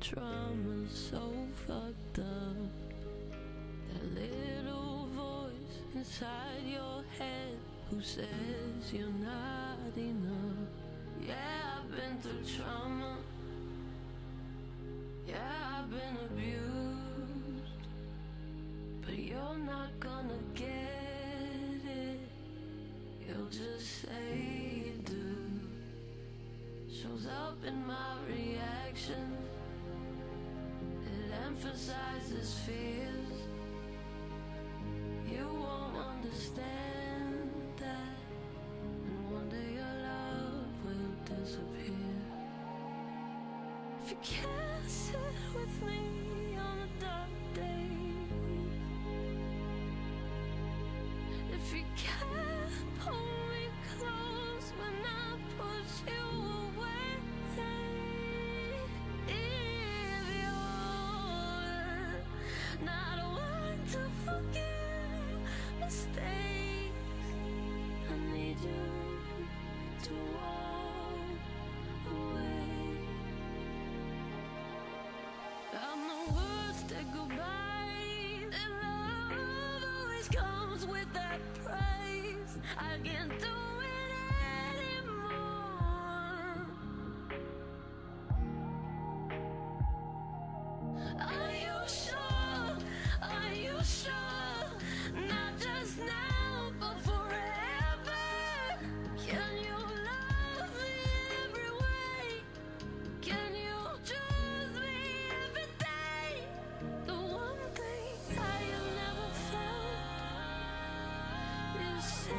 trauma so fucked up. That little voice inside your head who says you're not enough. Yeah, I've been through trauma. Yeah, I've been abused. But you're not gonna get it. You'll just say you do. Shows up in my reaction. It emphasizes fears. You won't understand that. And one day your love will disappear. If you can't sit with me on a dark day, if you can't pull me close when I push you away, if you're not one to forgive mistakes, I need you to walk away. I'm the words that go by, and love always comes with that price. I can't do it anymore. Are you sure? Are you sure? Not just now, but forever. Can you love me every way? Can you choose me every day? The one thing I have never felt is safe.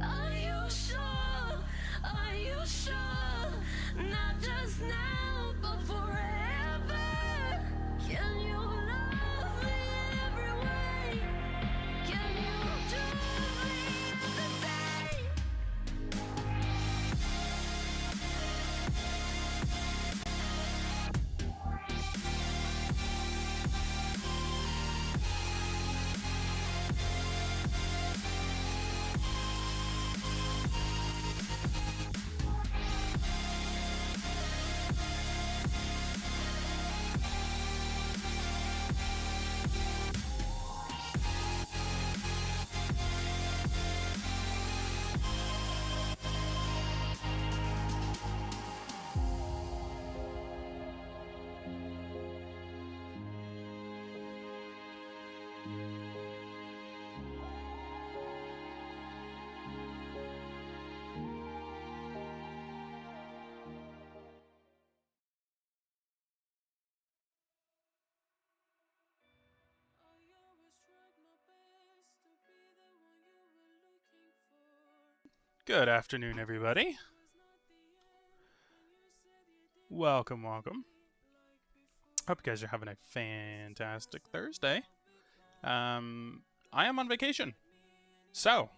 Are you sure? Are you sure? Not just now, but forever. Can you love me every way? Can you choose me every day? Good afternoon, everybody. Welcome, welcome. Hope you guys are having a fantastic Thursday. I am on vacation, so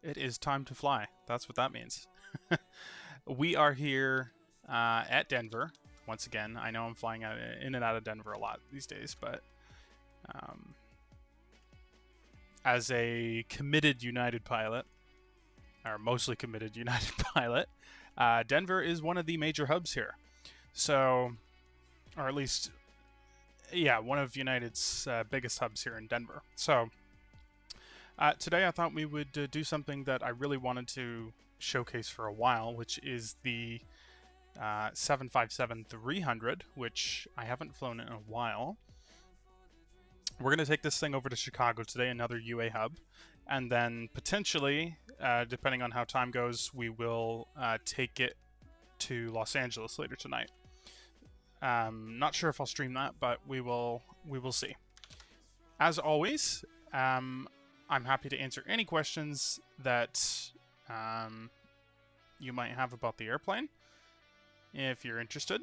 it is time to fly. That's what that means. We are here at Denver once again. I know I'm flying in and out of Denver a lot these days, but as a committed United pilot, or mostly committed United pilot, Denver is one of the major hubs here. So, or at least, yeah, one of United's biggest hubs here in Denver. So, today I thought we would do something that I really wanted to showcase for a while, which is the 757-300, which I haven't flown in a while. We're going to take this thing over to Chicago today, another UA hub, and then potentially, depending on how time goes, we will take it to Los Angeles later tonight. Not sure if I'll stream that, but we will see. As always, I'm happy to answer any questions that you might have about the airplane, if you're interested.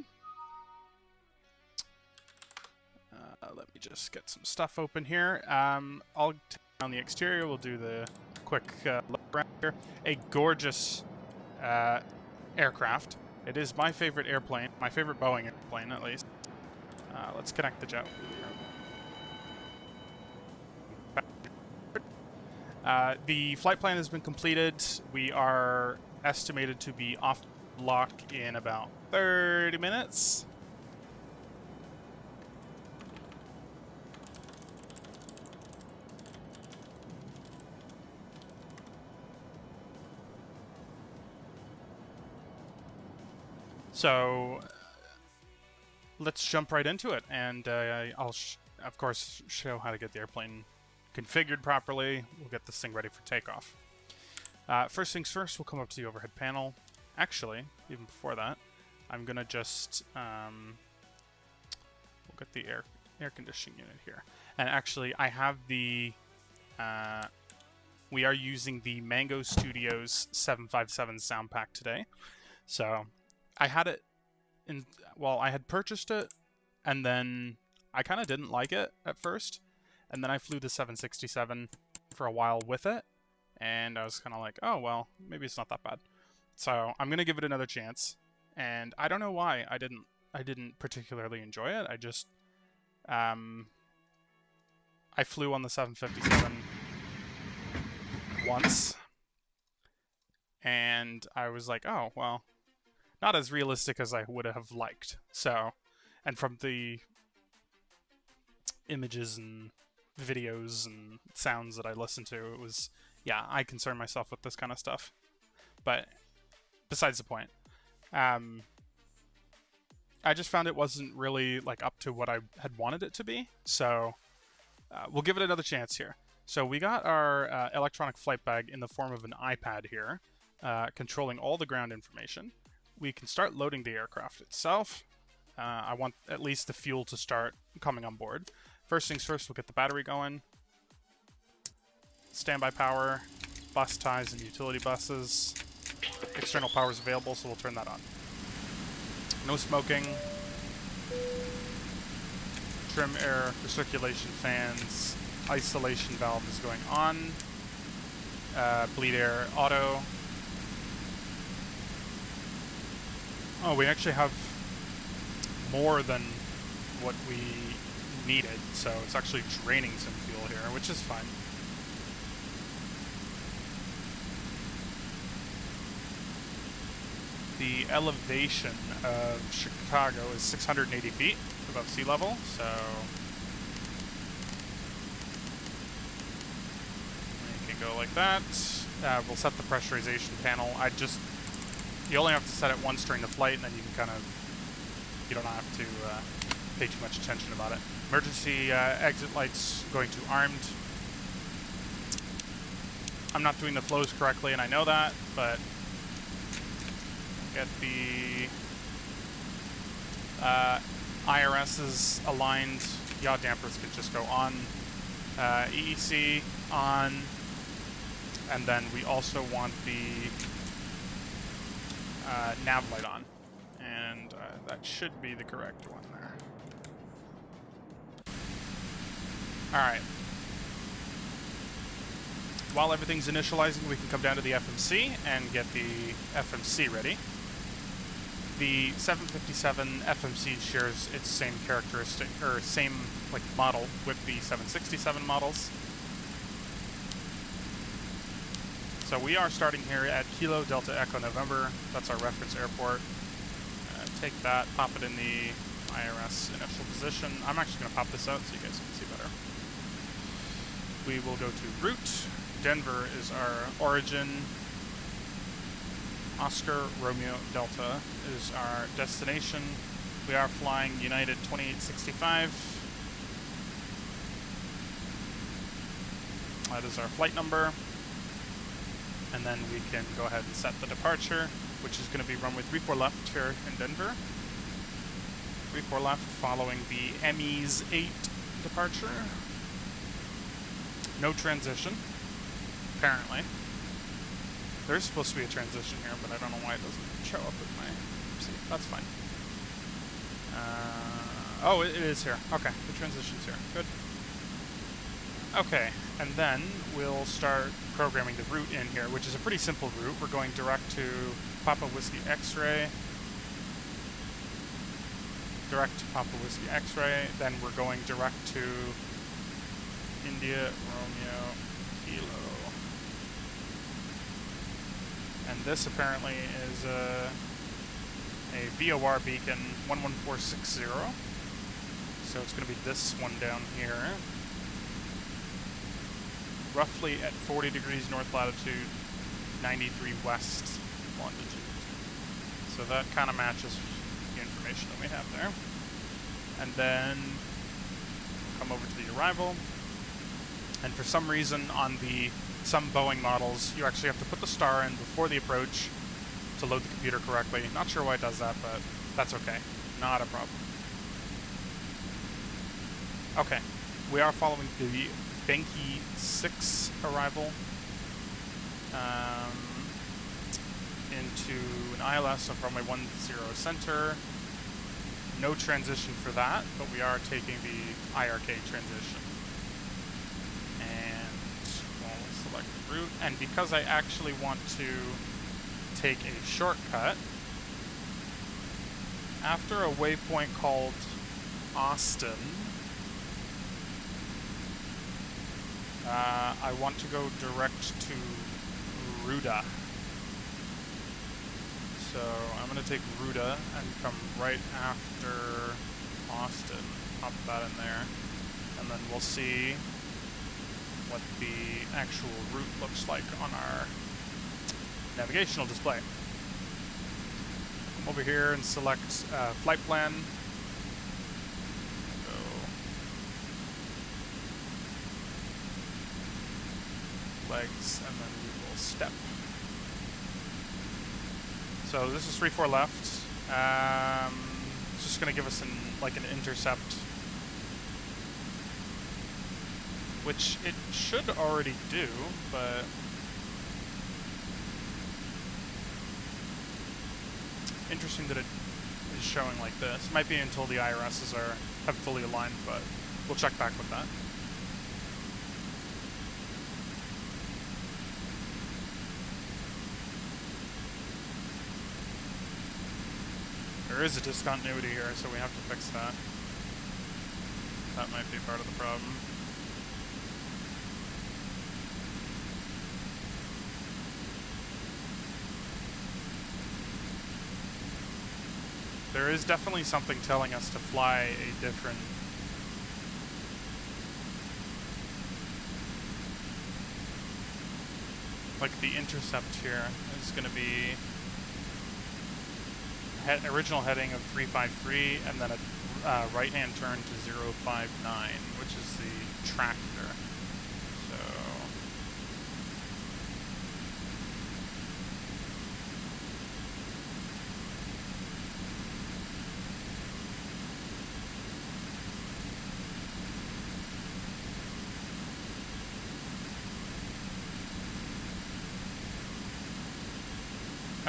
Let me just get some stuff open here. I'll take down the exterior. We'll do the quick look around here. A gorgeous aircraft. It is my favorite airplane, my favorite Boeing airplane at least. Let's connect the jet. The flight plan has been completed. We are estimated to be off block in about 30 minutes. So let's jump right into it, and I'll of course show how to get the airplane configured properly. We'll get this thing ready for takeoff. First things first, we'll come up to the overhead panel. Actually, even before that, I'm gonna just we'll get the air conditioning unit here. And actually, I have the we are using the Mango Studios 757 sound pack today. So I had it in, well, I had purchased it, and then I kind of didn't like it at first, and then I flew the 767 for a while with it, and I was kind of like, oh, well, maybe it's not that bad. So I'm going to give it another chance, and I don't know why I didn't particularly enjoy it. I just, I flew on the 757 once, and I was like, oh, well, not as realistic as I would have liked. So, and from the images and videos and sounds that I listened to, it was, yeah, I concern myself with this kind of stuff. But besides the point, I just found it wasn't really like up to what I had wanted it to be. So we'll give it another chance here. So we got our electronic flight bag in the form of an iPad here, controlling all the ground information. We can start loading the aircraft itself. I want at least the fuel to start coming on board. First things first, we'll get the battery going. Standby power, bus ties and utility buses. External power is available, so we'll turn that on. No smoking. Trim air recirculation fans. Isolation valve is going on. Bleed air auto. Oh, we actually have more than what we needed, so it's actually draining some fuel here, which is fine. The elevation of Chicago is 680 feet above sea level, so we can go like that. We'll set the pressurization panel. You only have to set it once during the flight, and then you can you don't have to pay too much attention about it. Emergency exit lights going to armed. I'm not doing the flows correctly, and I know that, but get the IRSs aligned. Yaw dampers can just go on. EEC on, and then we also want the nav light on, and that should be the correct one there. Alright. While everything's initializing, we can come down to the FMC and get the FMC ready. The 757 FMC shares its same characteristic, or same like model with the 767 models. So we are starting here at Kilo Delta Echo November. That's our reference airport. Take that, pop it in the IRS initial position. I'm actually going to pop this out so you guys can see better. We will go to route. Denver is our origin. Oscar Romeo Delta is our destination. We are flying United 2865. That is our flight number. And then we can go ahead and set the departure, which is going to be runway 34 left here in Denver. 34 left following the ME's 8 departure. No transition, apparently. There's supposed to be a transition here, but I don't know why it doesn't show up in my... See, that's fine. Oh, it is here. Okay, the transition's here. Good. Okay, and then we'll start programming the route in here, which is a pretty simple route. We're going direct to Papa Whiskey X-Ray. Direct to Papa Whiskey X-Ray. Then we're going direct to India Romeo Kilo. And this apparently is a VOR beacon 11460. So it's going to be this one down here. Roughly at 40 degrees north latitude, 93 west longitude. So that kind of matches the information that we have there. And then come over to the arrival. And for some reason on some Boeing models, you actually have to put the star in before the approach to load the computer correctly. Not sure why it does that, but that's okay. Not a problem. Okay, we are following the Benki 6 arrival into an ILS of runway 10 center. No transition for that, but we are taking the IRK transition. And we'll select the route. And because I actually want to take a shortcut, after a waypoint called Austin, I want to go direct to Ruda. So I'm going to take Ruda and come right after Austin. Pop that in there. And then we'll see what the actual route looks like on our navigational display. Come over here and select flight plan. Legs, and then we will step. So this is 3-4 left. It's just going to give us an intercept, which it should already do, but interesting that it is showing like this. Might be until the IRSs have fully aligned, but we'll check back with that. There is a discontinuity here, so we have to fix that. That might be part of the problem. There is definitely something telling us to fly a different... Like the intercept here is going to be... original heading of 353, and then a right-hand turn to 059, which is the tractor. So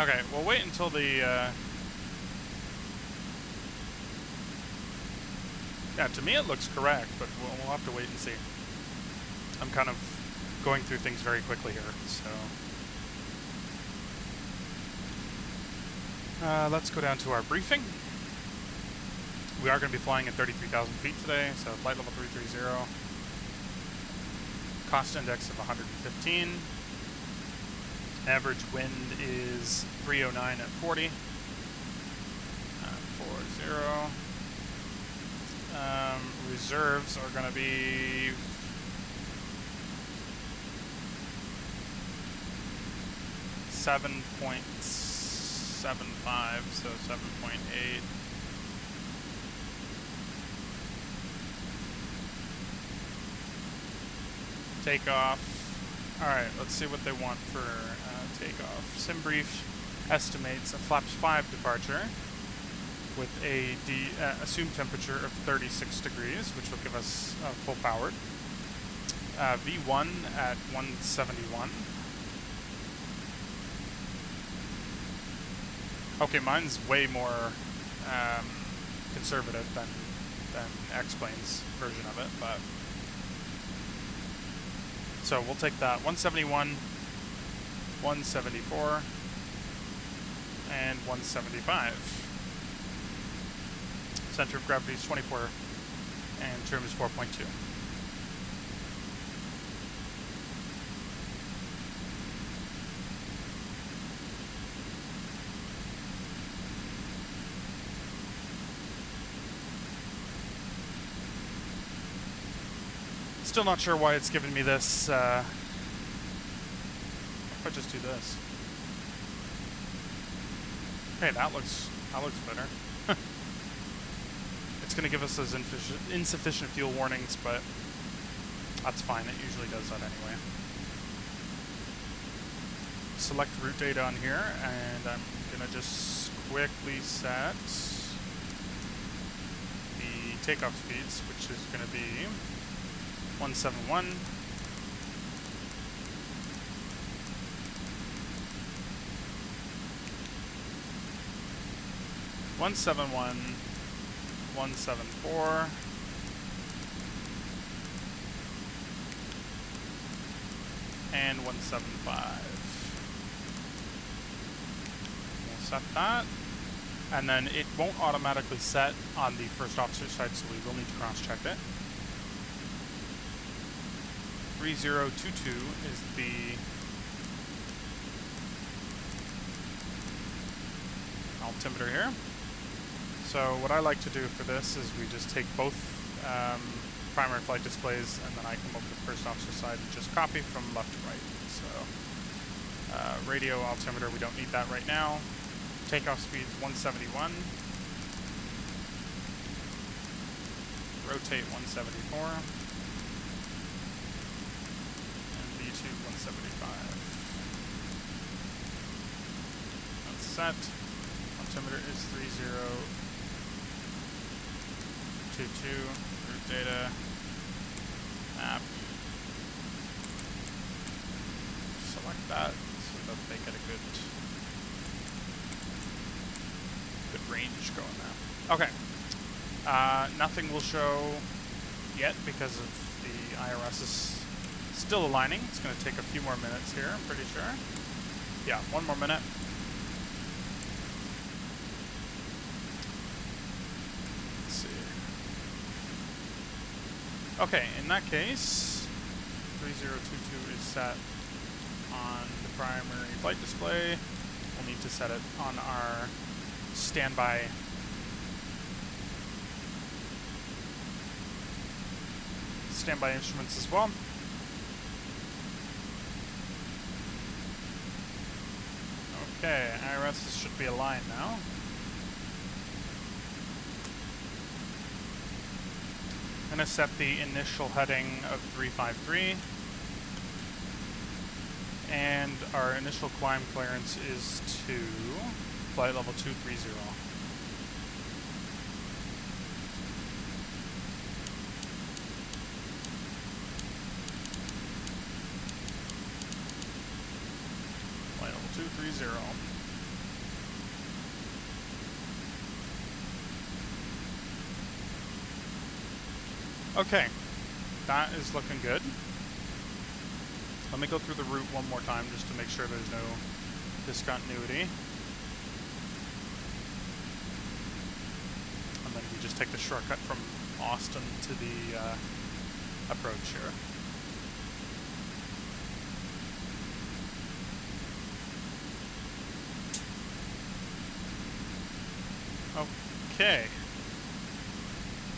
okay, we'll wait until the yeah, to me it looks correct, but we'll have to wait and see. I'm kind of going through things very quickly here, so... let's go down to our briefing. We are going to be flying at 33,000 feet today, so flight level 330. Cost index of 115. Average wind is 309 at 40. 40. Reserves are going to be 7.6 7.5, so 7.8. Takeoff. Alright, let's see what they want for takeoff. SimBrief estimates a flaps 5 departure with a assumed temperature of 36 degrees, which will give us full powered. V1 at 171. Okay, mine's way more conservative than X-Plane's version of it, but so we'll take that. 171, 174, and 175. Center of gravity is 24, and trim is 4.2. Still not sure why it's giving me this. What if I just do this? Okay, that looks better. It's going to give us those insufficient fuel warnings, but that's fine. It usually does that anyway. Select route data on here, and I'm going to just quickly set the takeoff speeds, which is going to be 171, 171, 174, and 175. We'll set that, and then it won't automatically set on the first officer side, so we will need to cross-check it. 3022 is the altimeter here. So what I like to do for this is we just take both primary flight displays, and then I come over to the first officer side and just copy from left to right. So radio altimeter, we don't need that right now. Takeoff speed is 171. Rotate 174. 175. That's set. Altimeter is 3022. Route data. Map. Select that so that they get a good range going there. Okay. Nothing will show yet because of the IRS is still aligning. It's going to take a few more minutes here, I'm pretty sure. Yeah, one more minute. Let's see. Okay, in that case, 3022 is set on the primary flight display. We'll need to set it on our standby instruments as well. Okay, IRS should be aligned now. I'm going to set the initial heading of 353. And our initial climb clearance is to flight level 230. Flight level 230. Okay, that is looking good. Let me go through the route one more time just to make sure there's no discontinuity. And then we just take the shortcut from Austin to the approach here. Okay.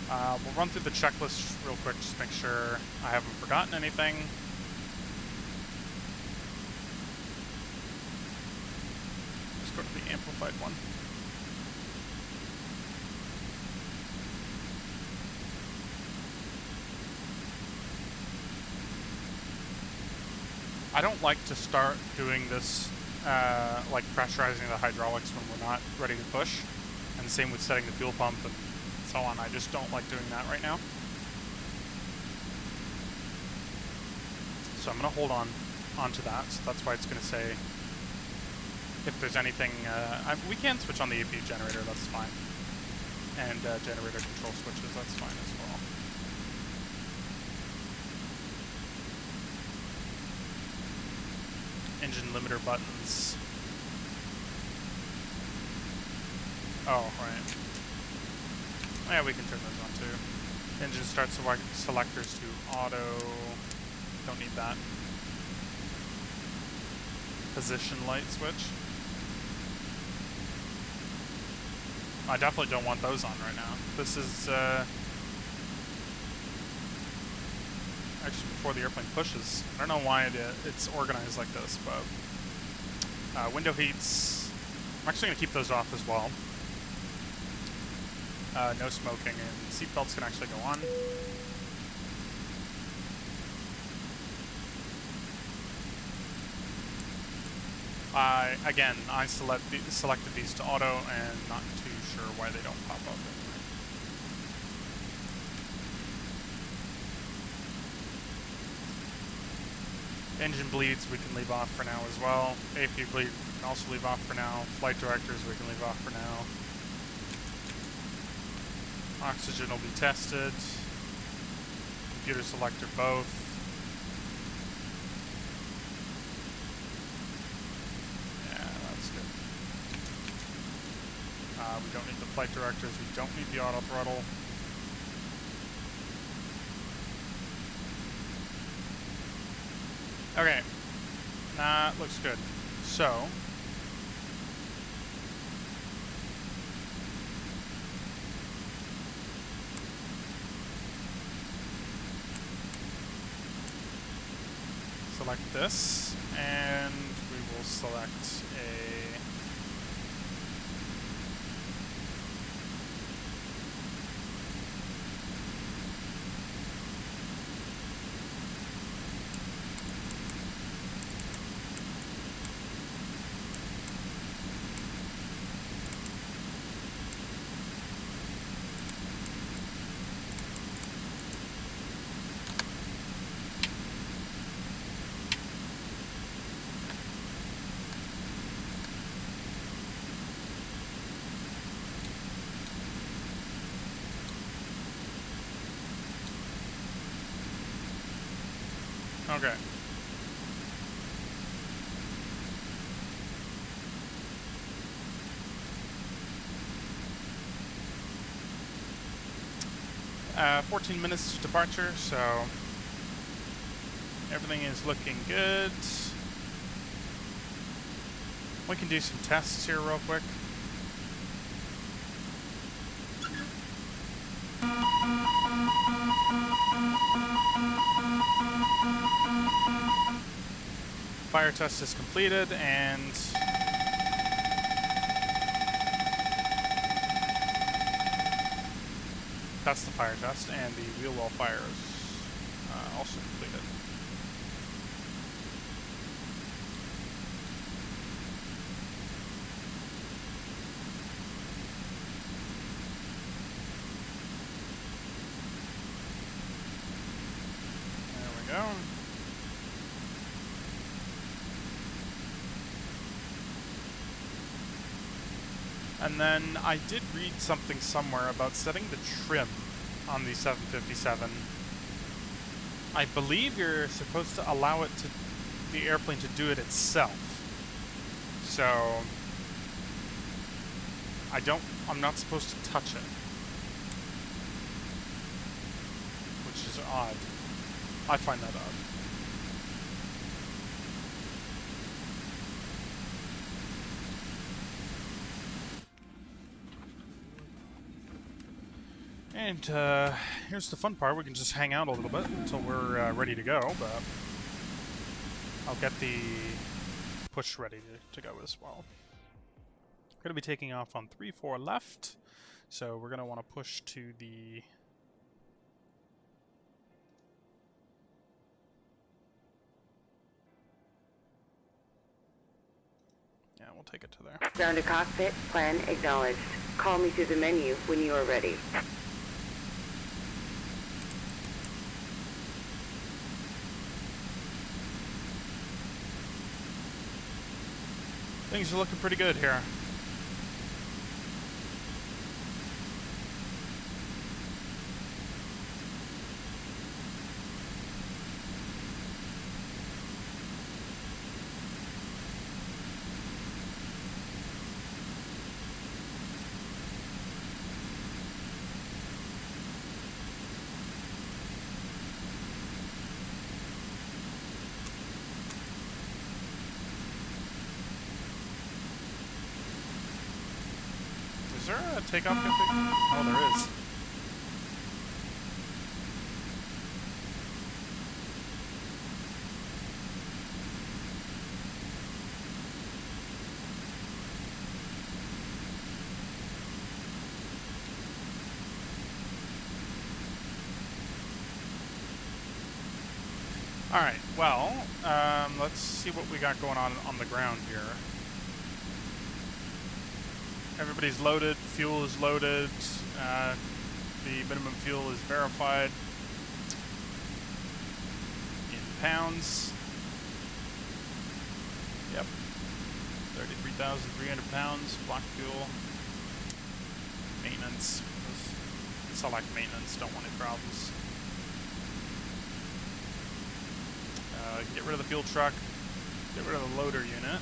We'll run through the checklist real quick just to make sure I haven't forgotten anything. go to the amplified one. I don't like to start doing this, like pressurizing the hydraulics when we're not ready to push. And the same with setting the fuel pump and so on. I just don't like doing that right now. So I'm going to hold onto that. So that's why it's going to say if there's anything... we can switch on the AP generator, that's fine. And generator control switches, that's fine as well. Engine limiter buttons. Oh, right. Yeah, we can turn those on too. Engine start selectors to auto. Don't need that. Position light switch. I definitely don't want those on right now. This is, actually before the airplane pushes. I don't know why it's organized like this, but window heats, I'm actually going to keep those off as well. No smoking, and seatbelts can actually go on. Again, I selected these to auto, and not too sure why they don't pop up anyway. Engine bleeds we can leave off for now as well. AP bleed we can also leave off for now. Flight directors we can leave off for now. Oxygen will be tested. Computer selector both. We don't need the flight directors, we don't need the auto throttle. Okay, that looks good. So, select this, and we will select a okay. Uh, 14 minutes to departure, so everything is looking good. We can do some tests here real quick. Fire test is completed, and that's the fire test, and the wheel well fire is also completed. There we go. And then I did read something somewhere about setting the trim on the 757. I believe you're supposed to allow it to the airplane to do it itself. So I'm not supposed to touch it. Which is odd. I find that odd. And here's the fun part. We can just hang out a little bit until we're ready to go, but I'll get the push ready to go as well. Going to be taking off on 3-4 left, so we're going to want to push to the... Yeah, we'll take it to there. Ground to cockpit, plan acknowledged. Call me through the menu when you are ready. Things are looking pretty good here. Is there a takeoff config? Oh, there is. Alright, well, let's see what we got going on the ground here. Everybody's loaded, fuel is loaded, the minimum fuel is verified in pounds. Yep, 33,300 pounds, block fuel. Maintenance, select maintenance, don't want any problems. Get rid of the fuel truck, get rid of the loader unit.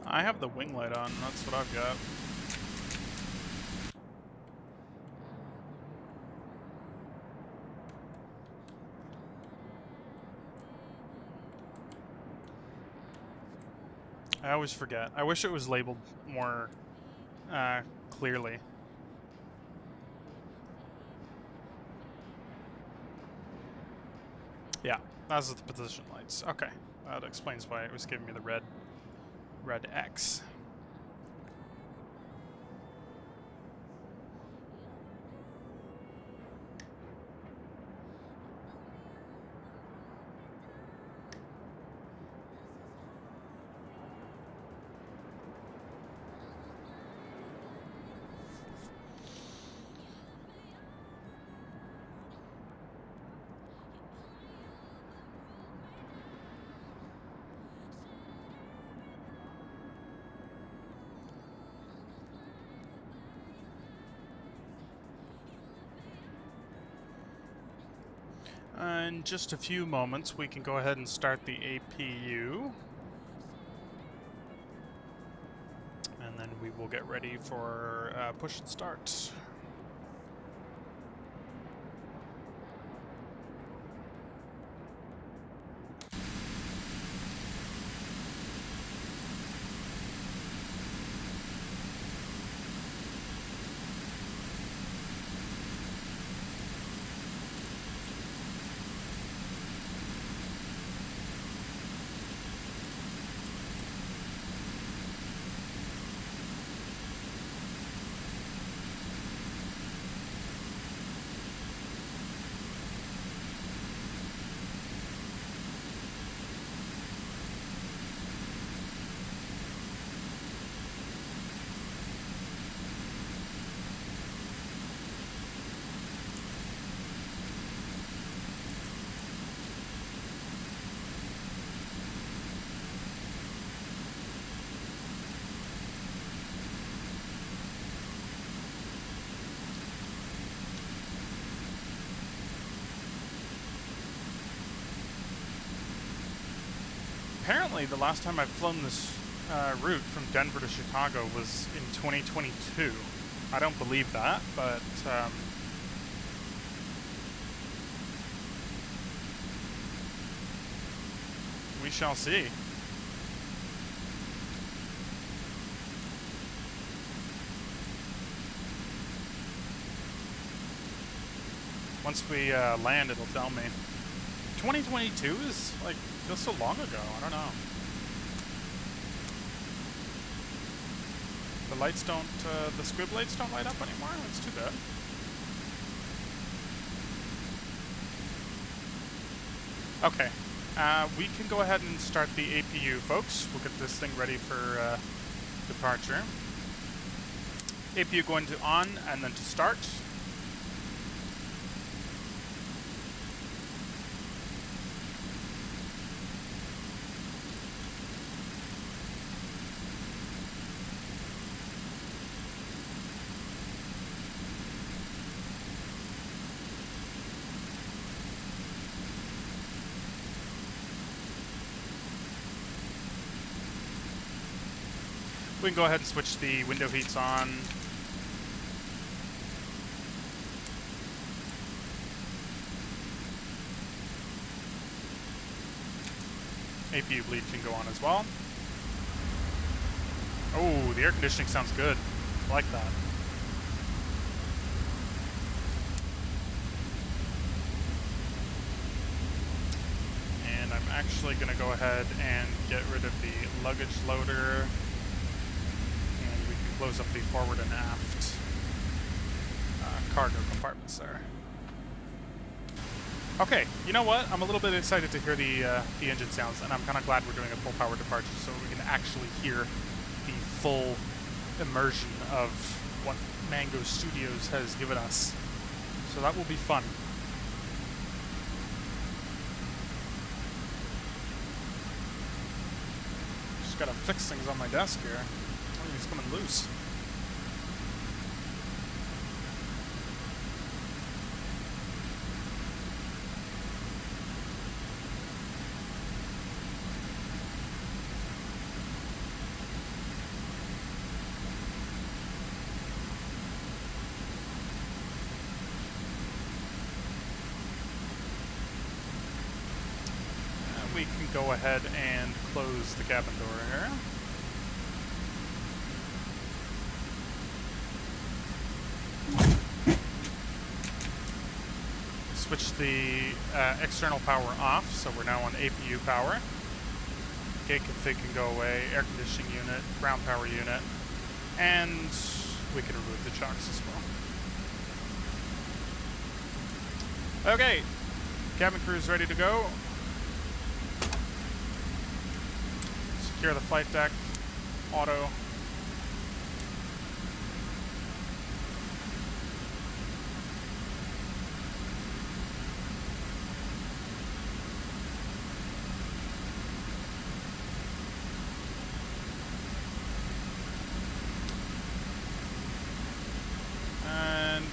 I have the wing light on, that's what I've got. I always forget. I wish it was labeled more clearly. Yeah, those are the position lights. Okay, that explains why it was giving me the red X. In just a few moments, we can go ahead and start the APU. And then we will get ready for push and start. apparently the last time I've flown this route from Denver to Chicago was in 2022. I don't believe that, but we shall see. Once we land, it'll tell me. 2022 is like feels so long ago. I don't know. The lights don't, the squib lights don't light up anymore. That's too bad. Okay, we can go ahead and start the APU, folks. We'll get this thing ready for departure. APU going to on and then to start. We can go ahead and switch the window heats on. APU bleed can go on as well. Oh, the air conditioning sounds good. I like that. And I'm actually going to go ahead and get rid of the luggage loader. Close up the forward and aft cargo compartments there. Okay, you know what? I'm a little bit excited to hear the engine sounds, and I'm kind of glad we're doing a full power departure so we can actually hear the full immersion of what Mango Studios has given us. So that will be fun. Just gotta fix things on my desk here. It's coming loose. We can go ahead and close the cabin door here. Switch the external power off, so we're now on APU power. Gate config can go away, air conditioning unit, ground power unit, and we can remove the chocks as well. Okay, cabin crew is ready to go. Secure the flight deck, auto.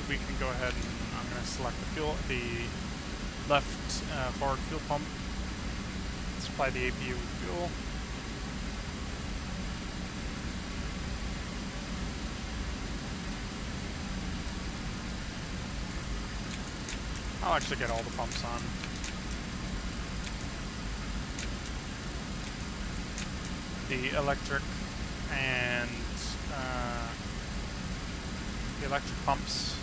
We can go ahead and I'm going to select the left forward fuel pump, supply the APU with fuel. I'll actually get all the pumps on. The electric and the electric pumps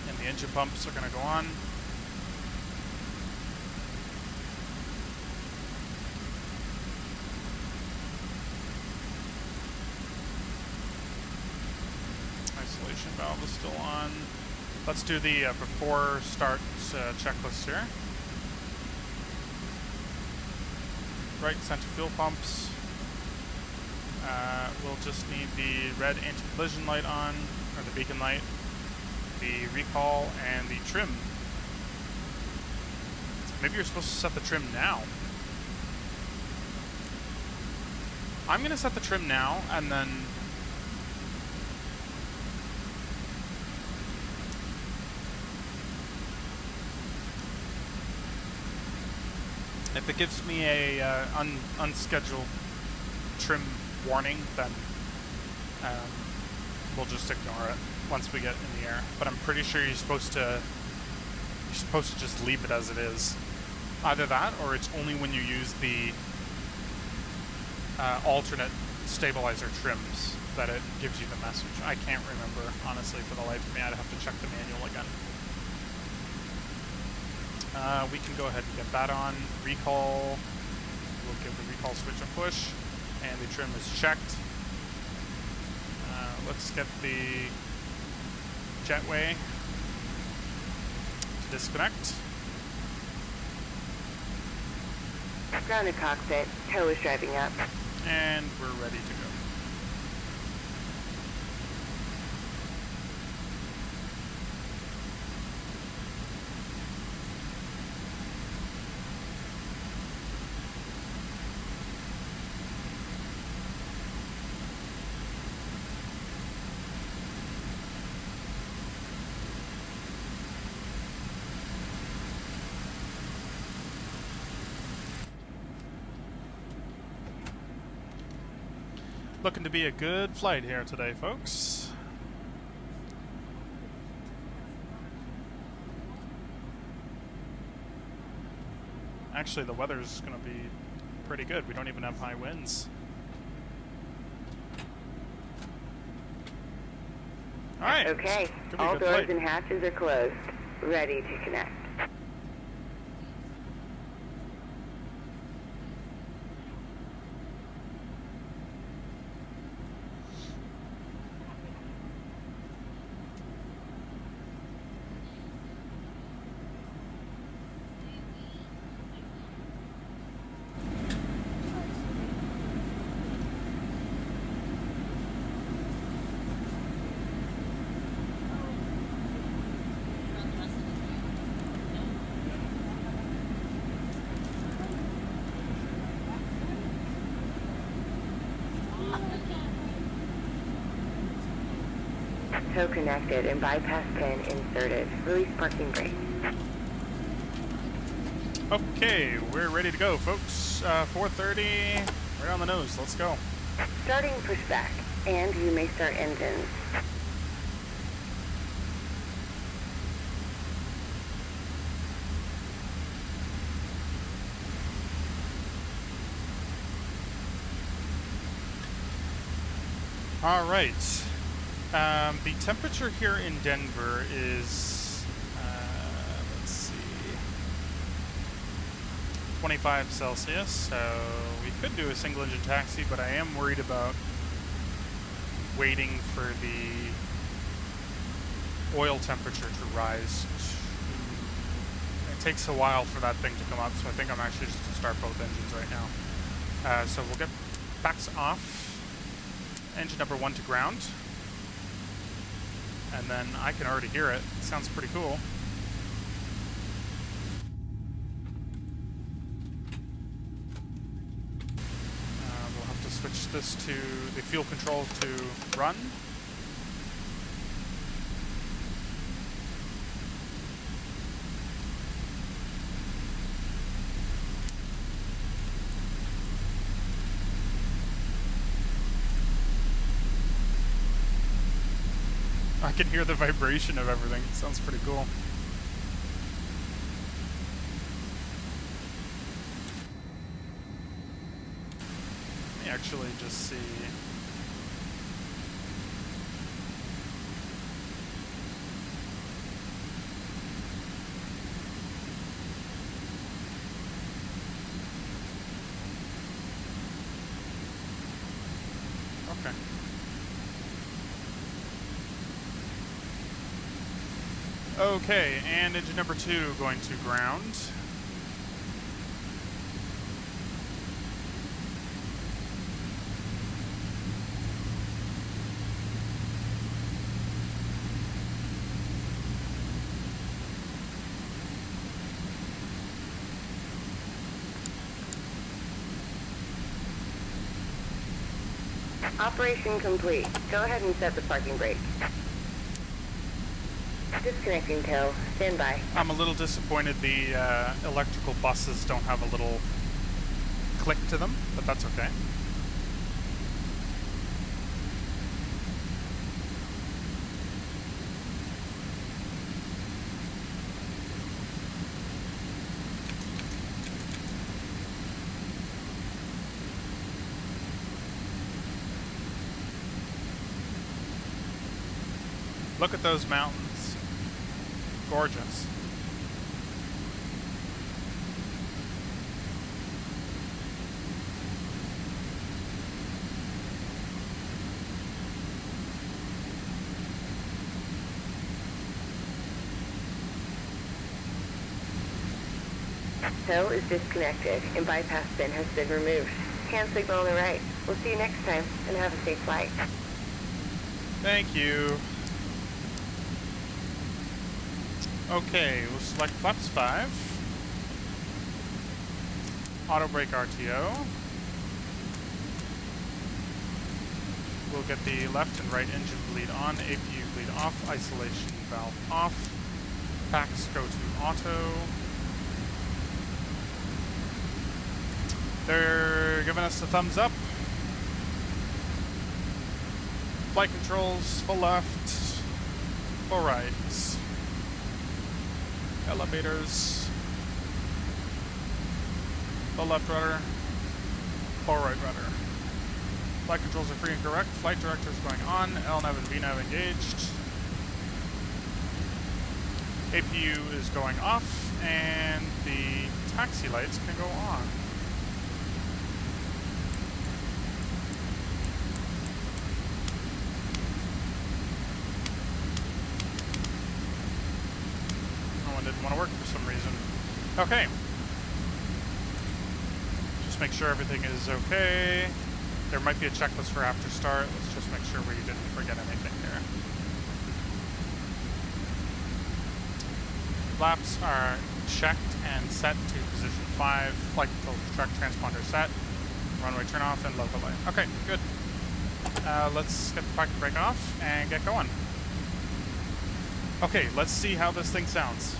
and the engine pumps are going to go on. Isolation valve is still on. Let's do the before start checklist here. Right center fuel pumps. We'll just need the red anti-collision light on, or the beacon light, the recall, and the trim. Maybe you're supposed to set the trim now. I'm going to set the trim now, and then If it gives me a unscheduled trim warning, then we'll just ignore it once we get in the air. But I'm pretty sure you're supposed to just leave it as it is. Either that, or it's only when you use the alternate stabilizer trims that it gives you the message. I can't remember, honestly, for the life of me. I'd have to check the manual again. We can go ahead and get that on. Recall. We'll give the recall switch a push. And the trim is checked. Let's get the jetway to disconnect. Grounded cockpit. Tow is driving up. And we're ready to go. Looking to be a good flight here today, folks. Actually, the weather's going to be pretty good. We don't even have high winds. All right. Okay. All doors and hatches are closed. Ready to connect. Tow connected and bypass pin inserted. Release parking brake. Okay, we're ready to go, folks. 4:30, right on the nose. Let's go. Starting pushback, and you may start engines. All right. The temperature here in Denver is, let's see, 25 Celsius, so we could do a single engine taxi, but I am worried about waiting for the oil temperature to rise. It takes a while for that thing to come up, so I think I'm actually just going to start both engines right now. So we'll get backs off. Engine number 1 to ground. And then I can already hear it. It sounds pretty cool. We'll have to switch this to the fuel control to run. I can hear the vibration of everything. It sounds pretty cool. Let me actually just see. Okay. Okay, and engine number 2 going to ground. Operation complete. Go ahead and set the parking brake. Disconnecting tow. Stand by. I'm a little disappointed the electrical buses don't have a little click to them, but that's okay. Look at those mountains. Gorgeous. Tow is disconnected and bypass bin has been removed. Hand signal on the right. We'll see you next time and have a safe flight. Thank you. Okay, we'll select flaps 5. Auto brake RTO. We'll get the left and right engine bleed on, APU bleed off, isolation valve off. Packs go to auto. They're giving us the thumbs up. Flight controls, full left, full right. Elevators, full left rudder, full right rudder. Flight controls are free and correct. Flight director is going on. LNAV and VNAV engaged. APU is going off, and the taxi lights can go on. Didn't want to work for some reason. Okay. Just make sure everything is okay. There might be a checklist for after start. Let's just make sure we didn't forget anything here. Flaps are checked and set to position 5. Flight control track transponder set. Runway turn off and local light. Okay, good. Let's get the parking brake off and get going. Okay, let's see how this thing sounds.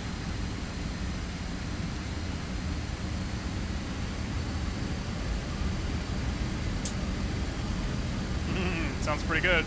Sounds pretty good.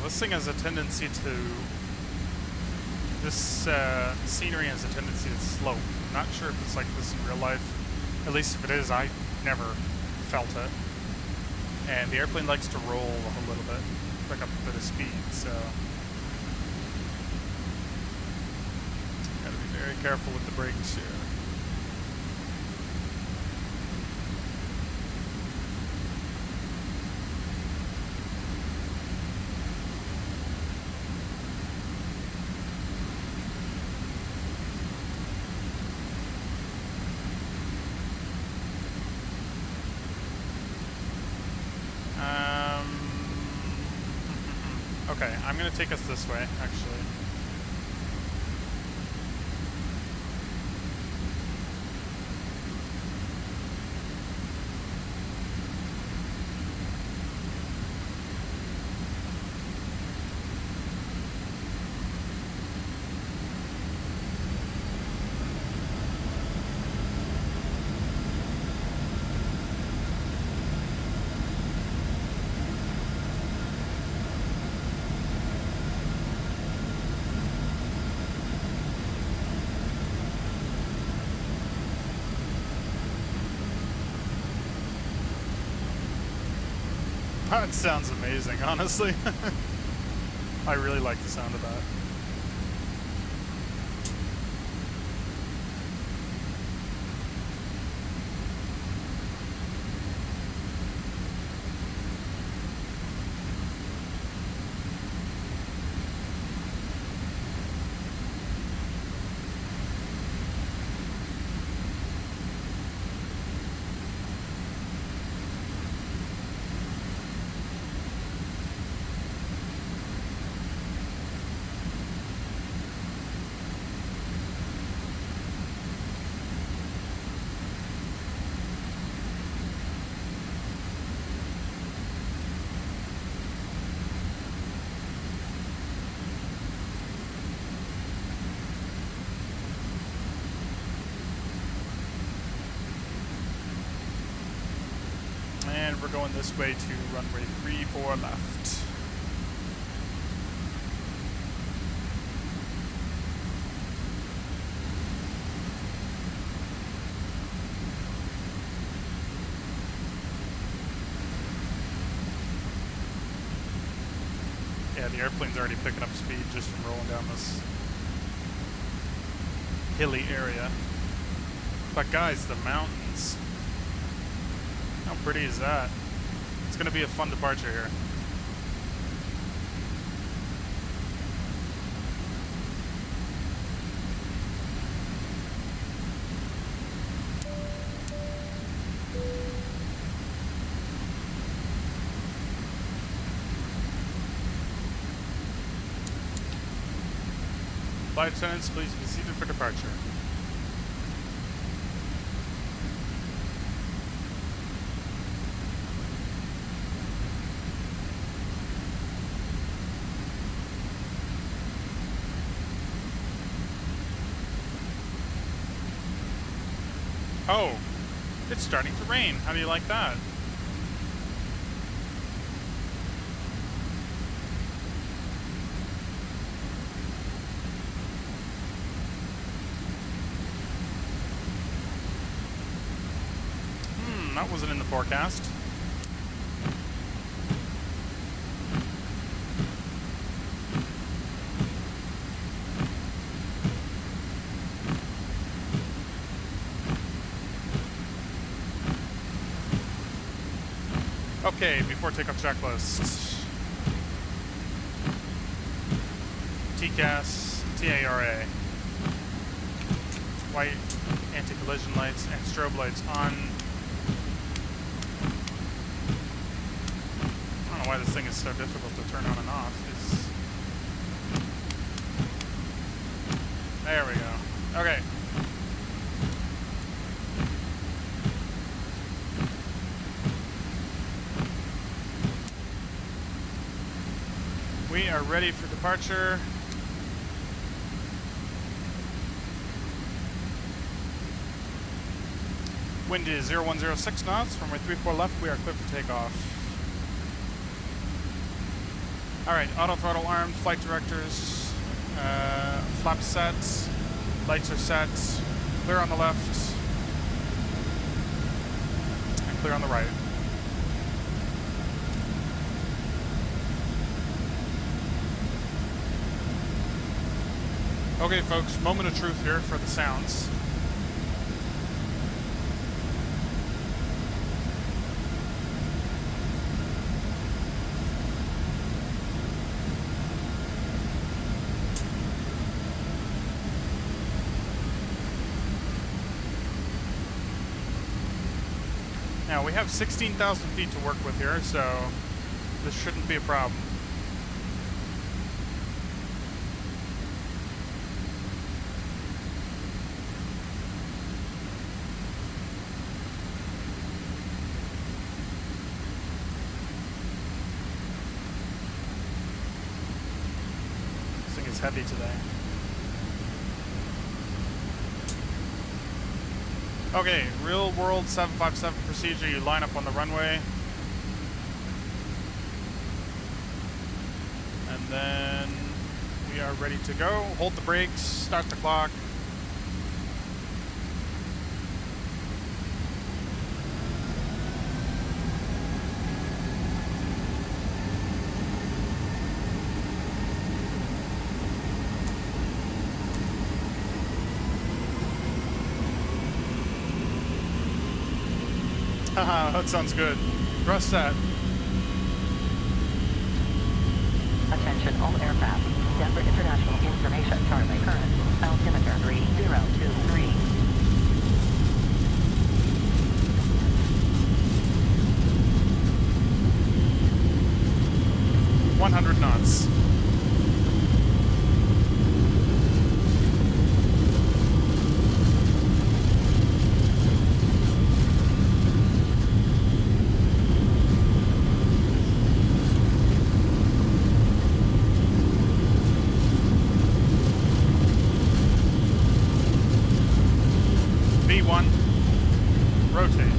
This thing has a tendency to, scenery has a tendency to slope. I'm not sure if it's like this in real life. At least if it is, I never felt it. And the airplane likes to roll a little bit, pick up a bit of speed, so. Gotta be very careful with the brakes here. Okay, I'm going to take us this way, actually. That sounds amazing, honestly. I really like the sound of that. And we're going this way to runway 34 left. Yeah, the airplane's already picking up speed just from rolling down this hilly area. But guys, the mountains. How pretty is that? It's going to be a fun departure here. Flight attendants, please be seated for departure. Oh, it's starting to rain. How do you like that? That wasn't in the forecast. Okay, before takeoff checklist. TCAS, TARA. White anti-collision lights and strobe lights on. I don't know why this thing is so difficult to turn on and off. There we go. Okay. We are ready for departure. Wind is 0106 knots. Runway 34 left. We are clear for takeoff. Alright, auto throttle armed, flight directors, flaps set, lights are set, clear on the left, and clear on the right. Okay folks, moment of truth here for the sounds. Now, we have 16,000 feet to work with here, so this shouldn't be a problem. This thing is heavy today. Okay, real world 757 procedure. You line up on the runway. And then we are ready to go. Hold the brakes, start the clock. Haha, that sounds good. Thrust set. Attention all aircraft. Denver International Information Charlie current. Altimeter 3023. 100 knots. V1, rotate.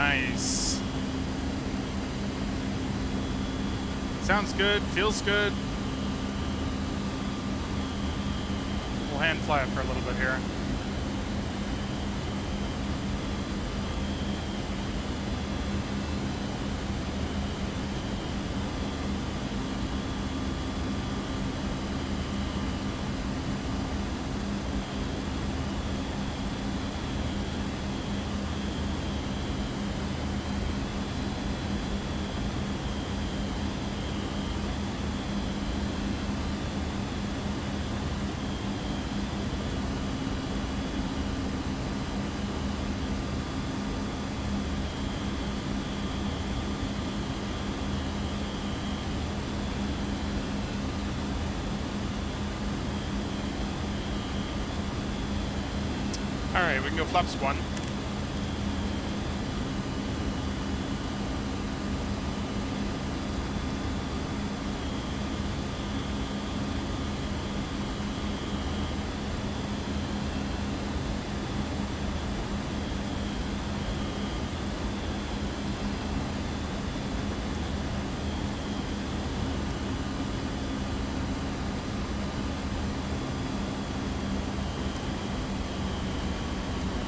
Nice. Sounds good, feels good. We'll hand fly it for a little bit here. Alright, we can go flaps 1.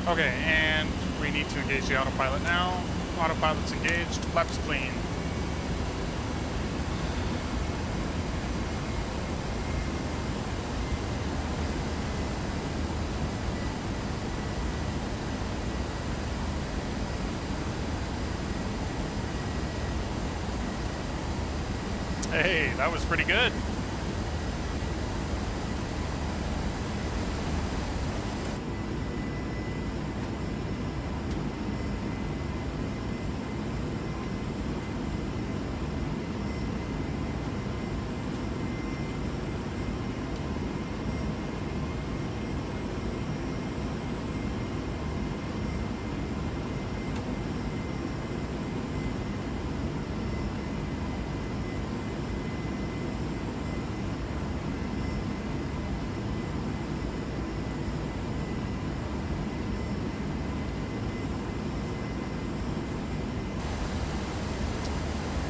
Okay, and we need to engage the autopilot now. Autopilot's engaged, flaps clean. Hey, that was pretty good.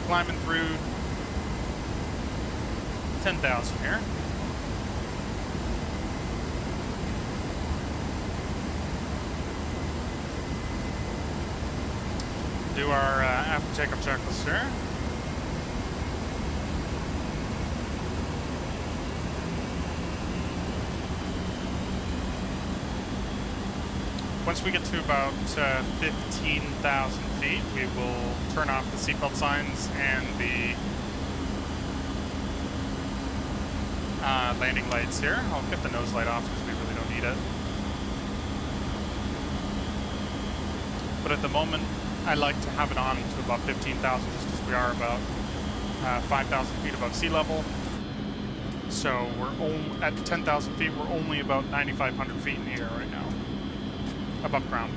Climbing through 10,000 here. Do our after takeoff checklist here. Once we get to about 15,000 feet, we will turn off the seatbelt signs and the landing lights here. I'll get the nose light off because we really don't need it. But at the moment, I like to have it on to about 15,000 just because we are about 5,000 feet above sea level. So we're at 10,000 feet, we're only about 9,500 feet in the air right now, above ground.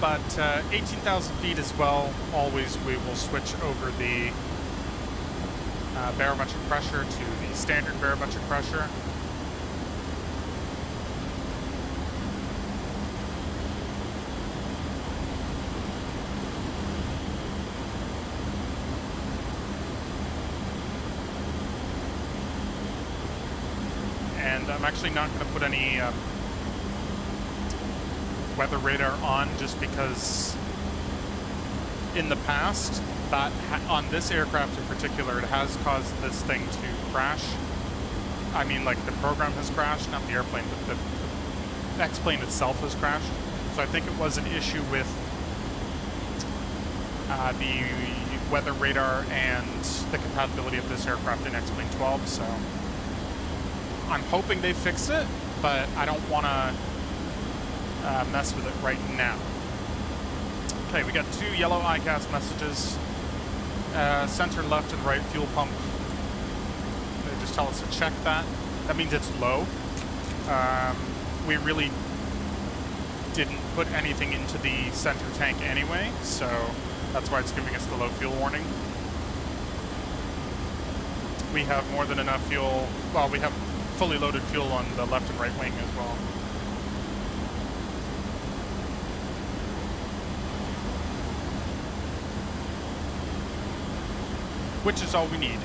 But 18,000 feet as well, always we will switch over the barometric pressure to the standard barometric pressure. And I'm actually not going to put any weather radar on just because in the past, that on this aircraft in particular, it has caused this thing to crash. I mean, like the program has crashed, not the airplane, but the X-plane itself has crashed. So I think it was an issue with the weather radar and the compatibility of this aircraft in X-plane 12. So I'm hoping they fix it, but I don't want to mess with it right now. Okay, we got 2 yellow ICAS messages. center, left, and right fuel pump. They just tell us to check that. That means it's low. We really didn't put anything into the center tank anyway, so that's why it's giving us the low fuel warning. We have more than enough fuel. Well, we have fully loaded fuel on the left and right wing as well. Which is all we need.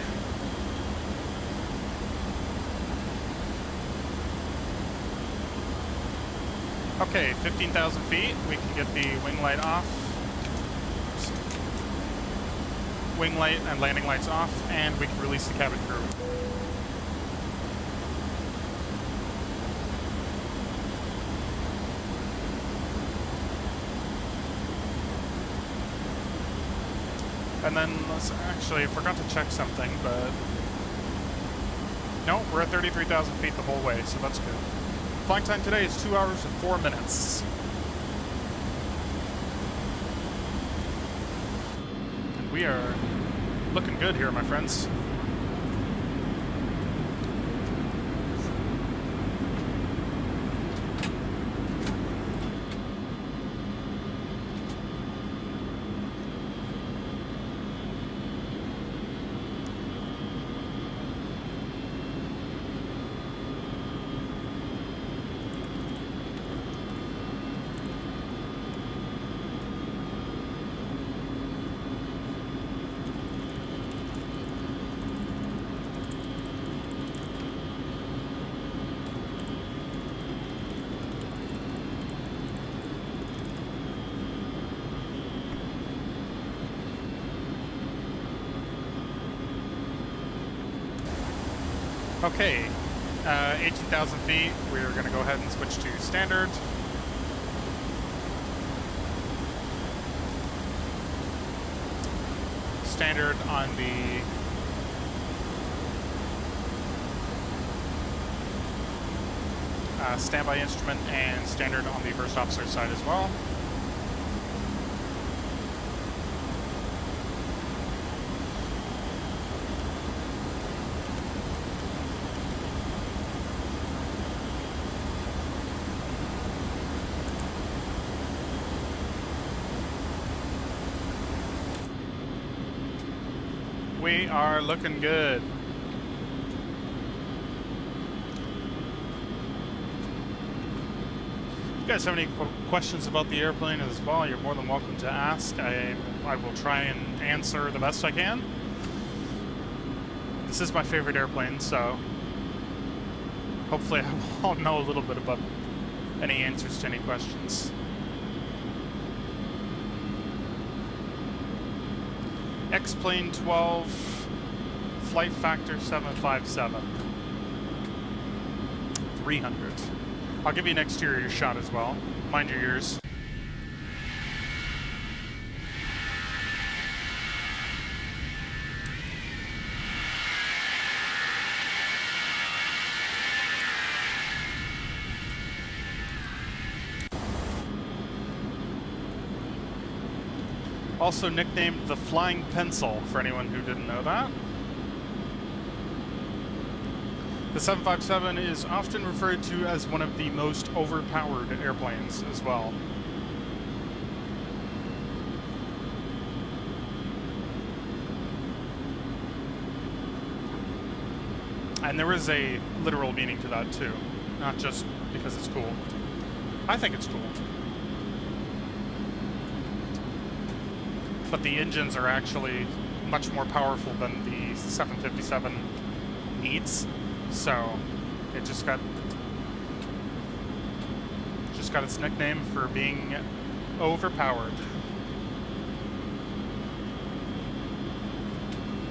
Okay, 15,000 feet. We can get the wing light off. Wing light and landing lights off, and we can release the cabin crew. And then, actually, I forgot to check something, but... No, we're at 33,000 feet the whole way, so that's good. Flight time today is 2 hours and 4 minutes. And we are looking good here, my friends. Okay, 18,000 feet, we're going to go ahead and switch to standard. Standard on the standby instrument, and standard on the first officer side as well. We are looking good. If you guys have any questions about the airplane as well, you're more than welcome to ask. I will try and answer the best I can. This is my favorite airplane, so hopefully I will know a little bit about any answers to any questions. X-Plane 12, FlightFactor 757-300. I'll give you an exterior shot as well. Mind your ears. Also nicknamed the Flying Pencil, for anyone who didn't know that. The 757 is often referred to as one of the most overpowered airplanes as well. And there is a literal meaning to that too, not just because it's cool. I think it's cool. But the engines are actually much more powerful than the 757 needs, so it just got its nickname for being overpowered.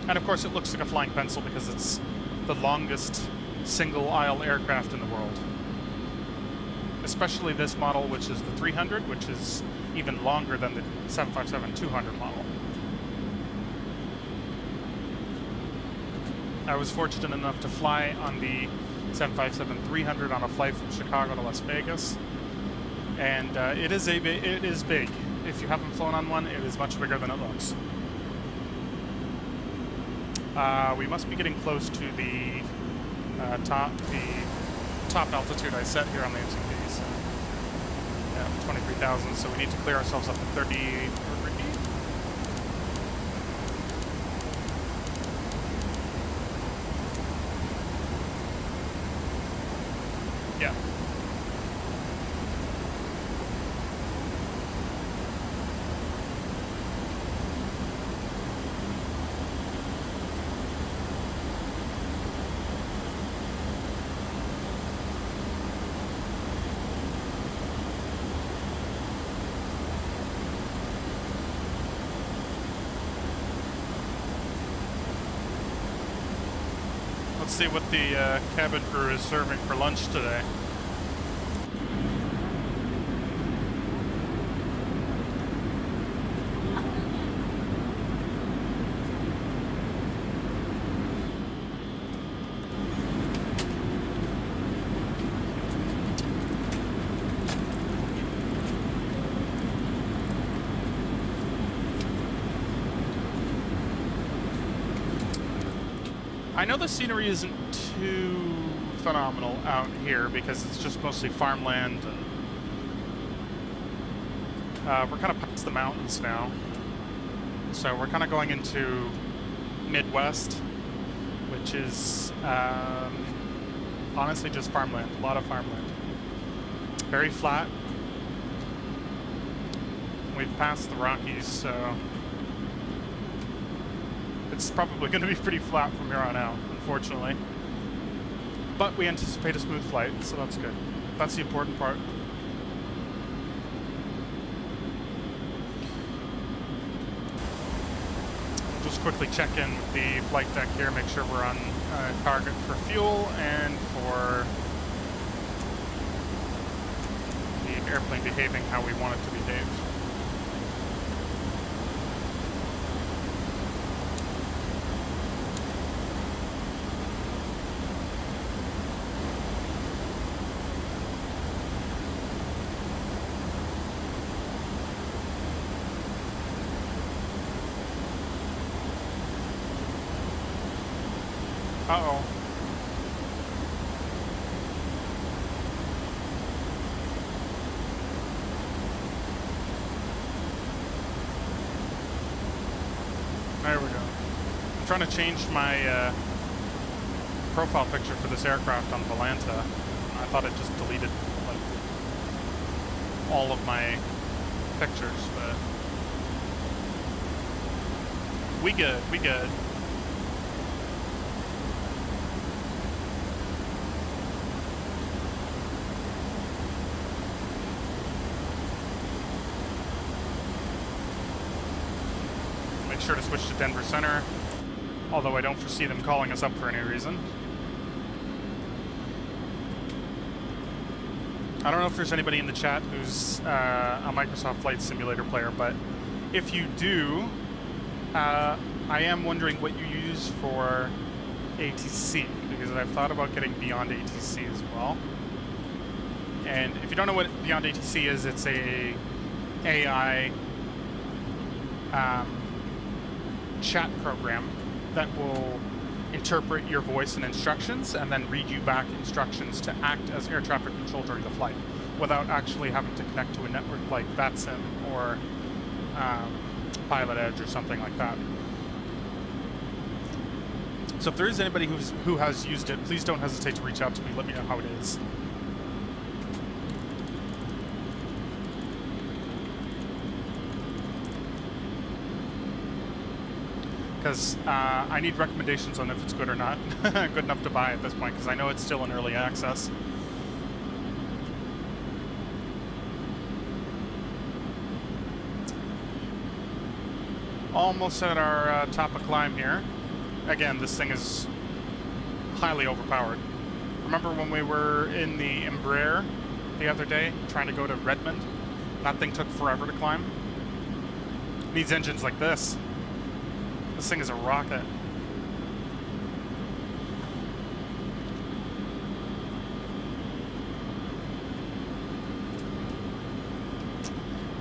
And of course it looks like a flying pencil because it's the longest single aisle aircraft in the world. Especially this model, which is the 300, which is even longer than the 757-200 model. I was fortunate enough to fly on the 757-300 on a flight from Chicago to Las Vegas, and it is big. If you haven't flown on one, it is much bigger than it looks. We must be getting close to the top altitude I set here on the MCP. So, yeah, 23,000. So we need to clear ourselves up to 30. Yeah. Let's see what the cabin crew is serving for lunch today. I know the scenery isn't too phenomenal out here because it's just mostly farmland, and we're kind of past the mountains now. So we're kind of going into Midwest, which is honestly just farmland, a lot of farmland. Very flat. We've passed the Rockies, so it's probably going to be pretty flat from here on out, unfortunately. But we anticipate a smooth flight, so that's good. That's the important part. Just quickly check in with the flight deck here, make sure we're on target for fuel and for the airplane behaving how we want it to behave. Uh-oh. There we go. I'm trying to change my profile picture for this aircraft on Volanta. I thought it just deleted like all of my pictures, but we good, we good. Sure to switch to Denver Center, although I don't foresee them calling us up for any reason. I don't know if there's anybody in the chat who's a Microsoft Flight Simulator player, but if you do, I am wondering what you use for ATC, because I've thought about getting Beyond ATC as well. And if you don't know what Beyond ATC is, it's a AI chat program that will interpret your voice and instructions and then read you back instructions to act as air traffic control during the flight without actually having to connect to a network like VATSIM or Pilot Edge or something like that. So if there is anybody who has used it, please don't hesitate to reach out to me. Let me know how it is. Because I need recommendations on if it's good or not. Good enough to buy at this point, because I know it's still in early access. Almost at our top of climb here. Again, this thing is highly overpowered. Remember when we were in the Embraer the other day, trying to go to Redmond? That thing took forever to climb. It needs engines like this. This thing is a rocket.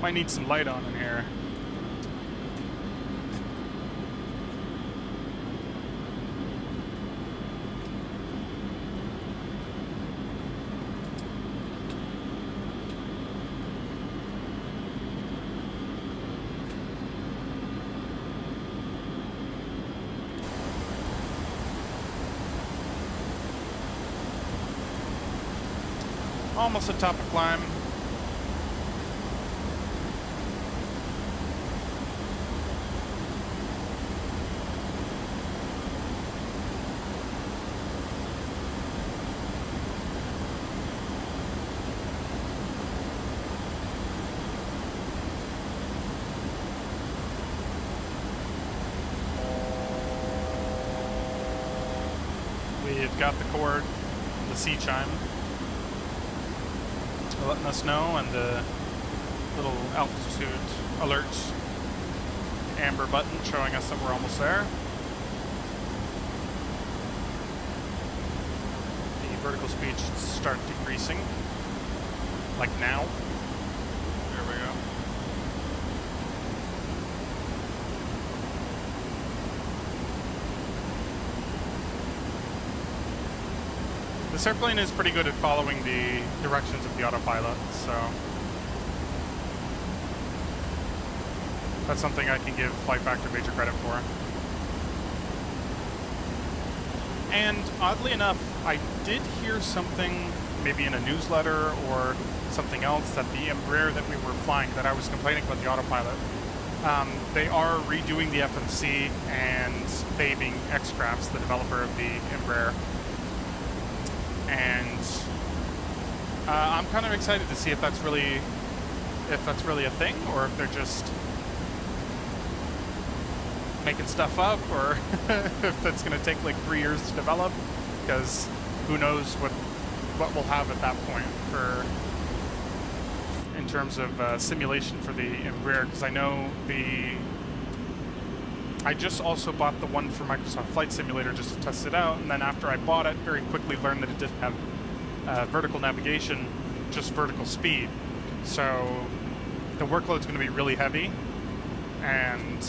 Might need some light on in here. Almost at top of climb. We've got the cord, the sea chime, letting us know, and the little altitude alert amber button showing us that we're almost there. The vertical speed should start decreasing, like now. There we go. This airplane is pretty good at following the directions of the autopilot, so that's something I can give FlightFactor major credit for. And oddly enough, I did hear something, maybe in a newsletter or something else, that the Embraer that we were flying, that I was complaining about the autopilot, they are redoing the FMC, and they being Xcrafts, the developer of the Embraer. And I'm kind of excited to see if that's really a thing, or if they're just making stuff up, or if that's going to take like 3 years to develop, because who knows what we'll have at that point for in terms of simulation for the Embraer. Because I know I just also bought the one for Microsoft Flight Simulator just to test it out, and then after I bought it, very quickly learned that it didn't have vertical navigation, just vertical speed. So the workload's going to be really heavy, and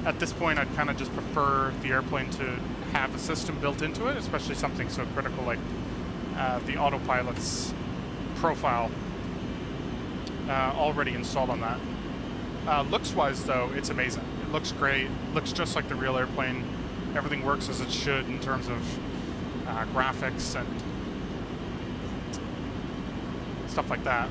at this point I'd kind of just prefer the airplane to have a system built into it, especially something so critical like the autopilot's profile already installed on that. Looks-wise, though, it's amazing. It looks great. It looks just like the real airplane. Everything works as it should in terms of graphics and stuff like that.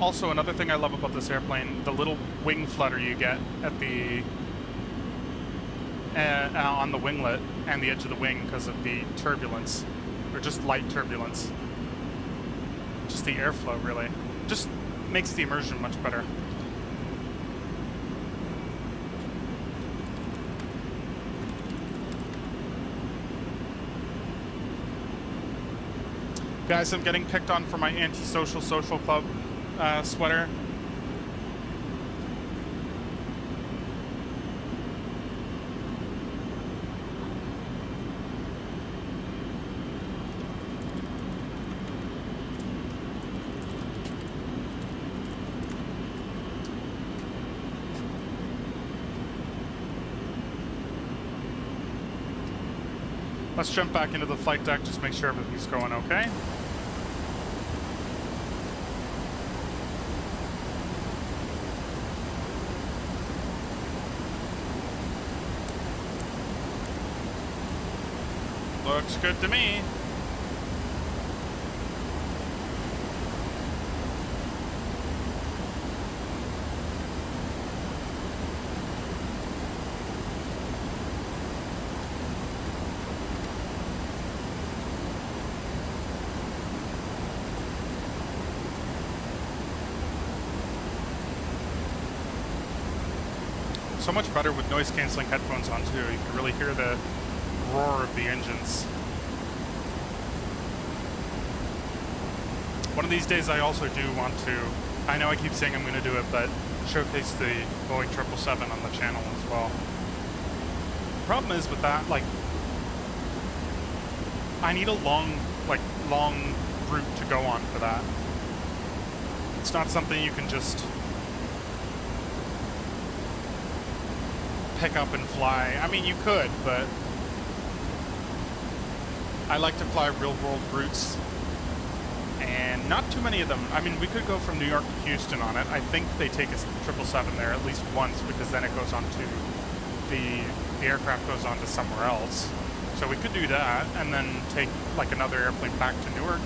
Also, another thing I love about this airplane, the little wing flutter you get at the on the winglet and the edge of the wing because of the turbulence, or just light turbulence. Just the airflow, really. Just makes the immersion much better. Guys, I'm getting picked on for my anti-social social club sweater. Let's jump back into the flight deck, just make sure everything's going okay. Looks good to me. So much better with noise canceling headphones on too. You can really hear the roar of the engines. One of these days I also do want to, I know I keep saying I'm going to do it, but showcase the Boeing 777 on the channel as well. The problem is with that, like, I need a long route to go on for that. It's not something you can just pick up and fly. I mean, you could, but I like to fly real-world routes, and not too many of them. I mean, we could go from New York to Houston on it. I think they take a 777 there at least once, because then it goes on to the the aircraft goes on to somewhere else. So we could do that and then take like another airplane back to Newark,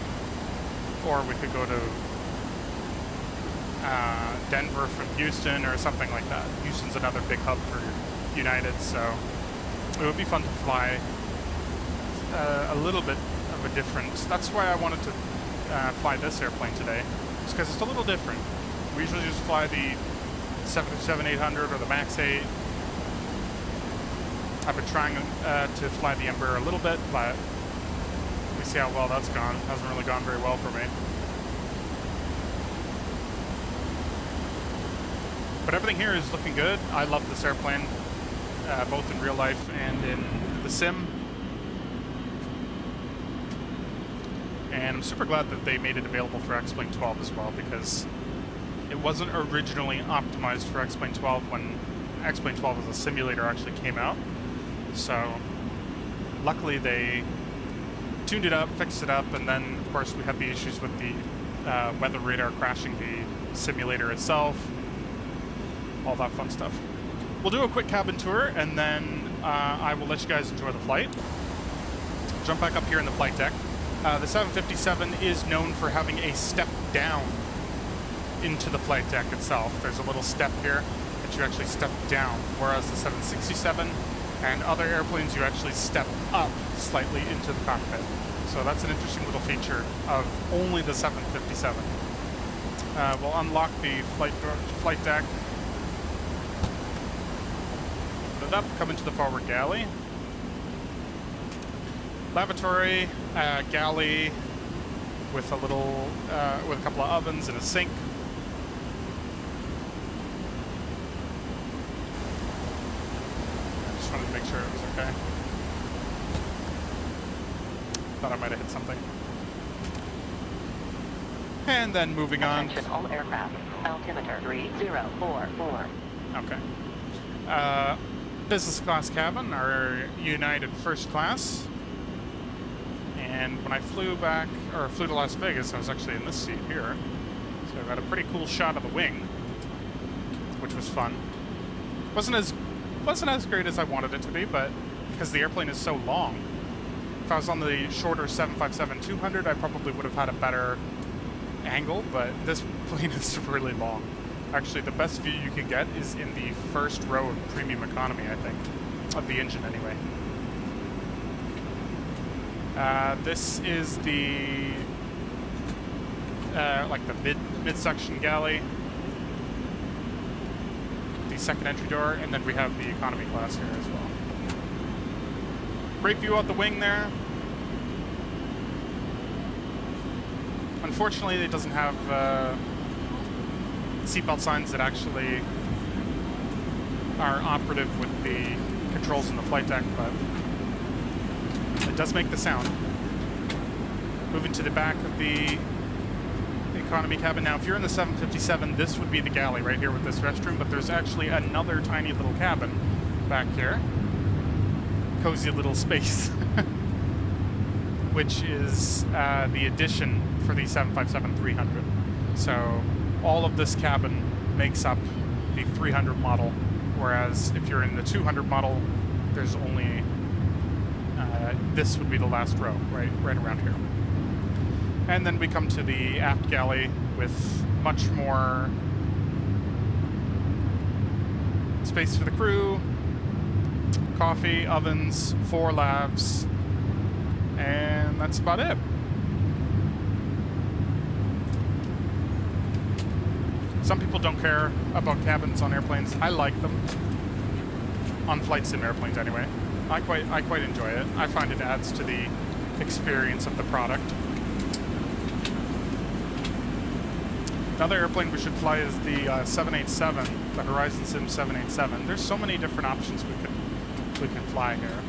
or we could go to Denver from Houston or something like that. Houston's another big hub for United, so it would be fun to fly a little bit of a difference. That's why I wanted to fly this airplane today, just because it's a little different. We usually just fly the 757-800 or the MAX 8. I've been trying to fly the Embraer a little bit, but we see how well that's gone. It hasn't really gone very well for me. But everything here is looking good. I love this airplane, both in real life and in the sim. And I'm super glad that they made it available for X-Plane 12 as well, because it wasn't originally optimized for X-Plane 12 when X-Plane 12 as a simulator actually came out. So luckily they tuned it up, fixed it up, and then of course we had the issues with the weather radar crashing the simulator itself, all that fun stuff. We'll do a quick cabin tour, and then I will let you guys enjoy the flight. Jump back up here in the flight deck. The 757 is known for having a step down into the flight deck itself. There's a little step here that you actually step down, whereas the 767 and other airplanes you actually step up slightly into the cockpit. So that's an interesting little feature of only the 757. We'll unlock the flight deck. Put it up, come into the forward galley. Lavatory, galley with a little, with a couple of ovens and a sink. I just wanted to make sure it was okay. Thought I might have hit something. And then moving on. Attention all aircraft. Altimeter 3044. Okay. Business class cabin, our United first class. And when I flew to Las Vegas, I was actually in this seat here. So I got a pretty cool shot of the wing, which was fun. Wasn't as great as I wanted it to be, but because the airplane is so long. If I was on the shorter 757-200, I probably would have had a better angle, but this plane is really long. Actually, the best view you can get is in the first row of premium economy, I think, of the engine anyway. This is the like the midsection galley, the second entry door, and then we have the economy class here as well. Great view out the wing there. Unfortunately, it doesn't have seatbelt signs that actually are operative with the controls in the flight deck, but it does make the sound. Moving to the back of the economy cabin. Now, if you're in the 757, this would be the galley right here with this restroom, but there's actually another tiny little cabin back here. Cozy little space. Which is the addition for the 757-300. So all of this cabin makes up the 300 model, whereas if you're in the 200 model, there's only this would be the last row, right around here. And then we come to the aft galley with much more space for the crew, coffee, ovens, 4 lavs, and that's about it. Some people don't care about cabins on airplanes. I like them. On flight sim airplanes anyway. I quite enjoy it. I find it adds to the experience of the product. Another airplane we should fly is the 787, the Horizon Sim 787. There's so many different options we can fly here.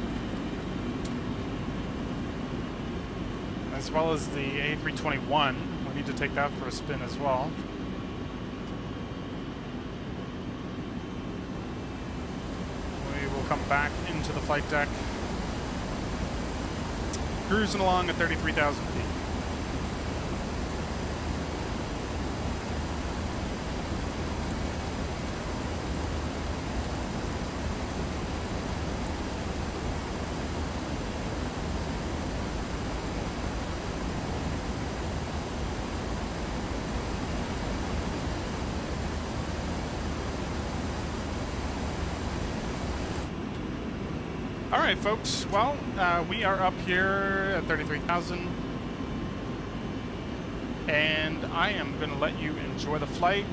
As well as the A321. We need to take that for a spin as well. Come back into the flight deck, cruising along at 33,000 feet. Alright, folks. Well, we are up here at 33,000. And I am going to let you enjoy the flight.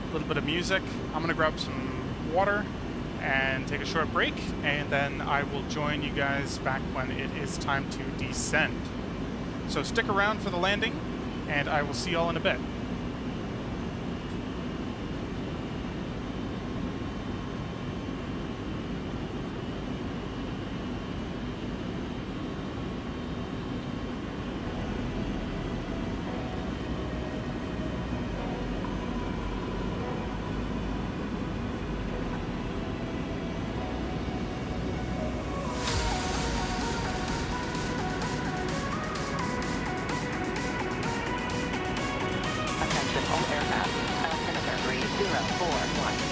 A little bit of music. I'm going to grab some water and take a short break. And then I will join you guys back when it is time to descend. So stick around for the landing, and I will see y'all in a bit. Attention all aircraft. Altimeter 3041.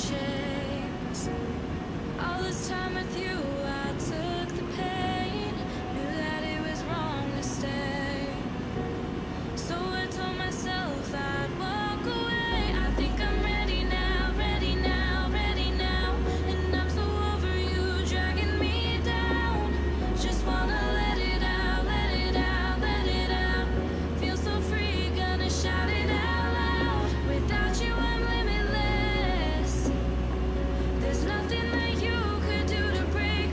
chains. All this time with you, I took the pain. Knew that it was wrong to stay. So I told myself I'd walk away. I think I'm ready now, ready now, ready now. And I'm so over you dragging me down. Just wanna let it out, let it out, let it out. Feel so free, gonna shout it out loud. Without you, I'm limitless. There's nothing that you could do to break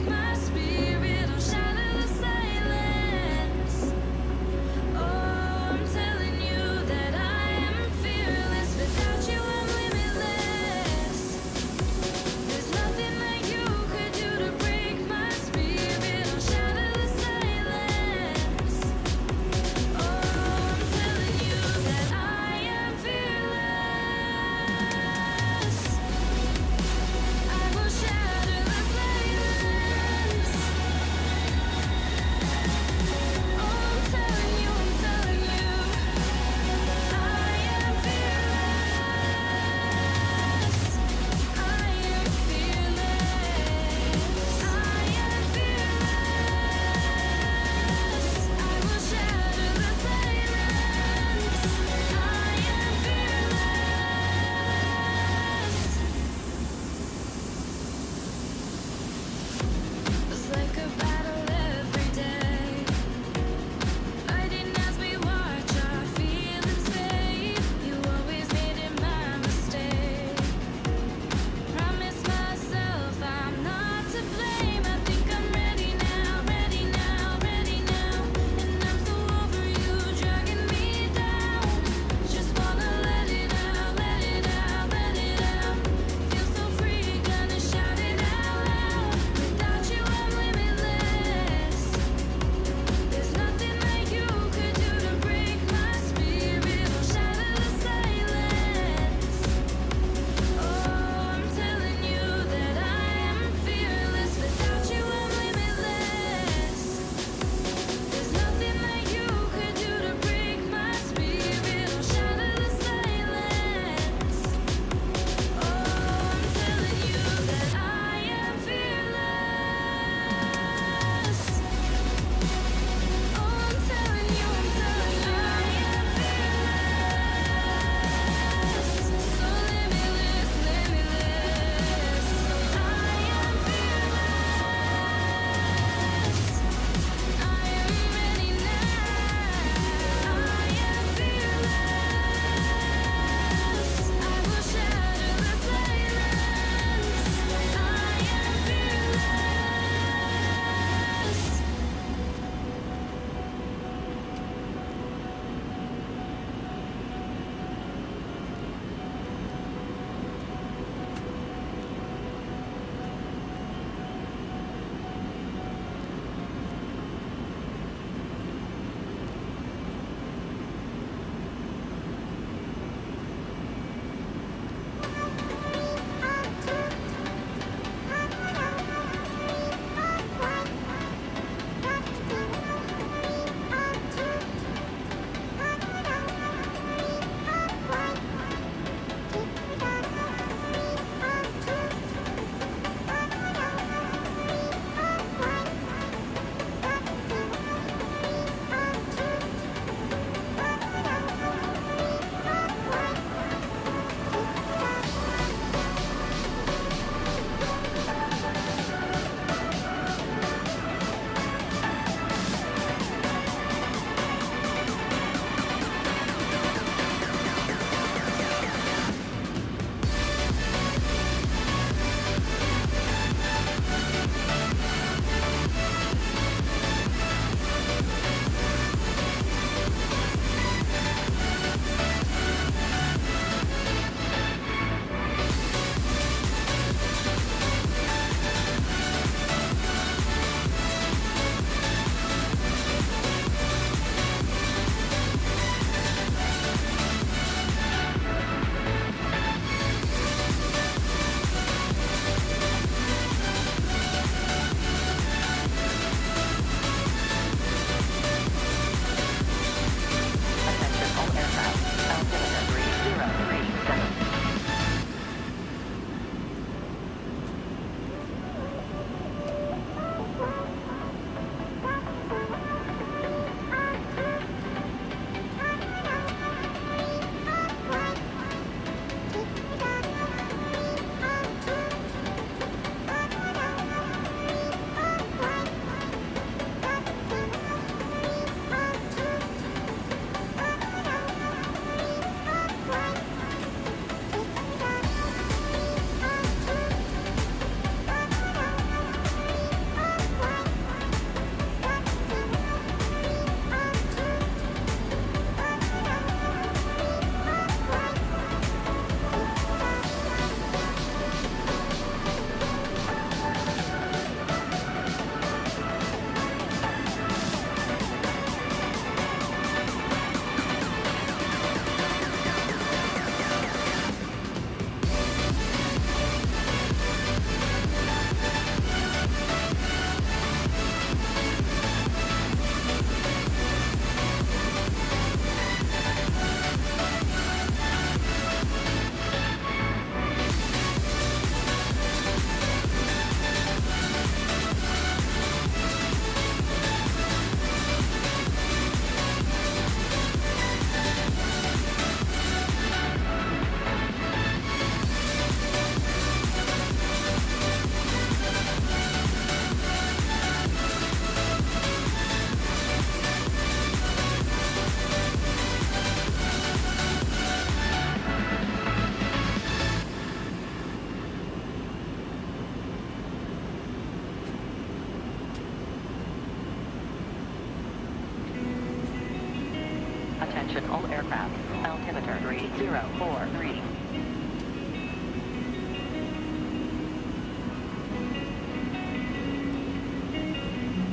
3043.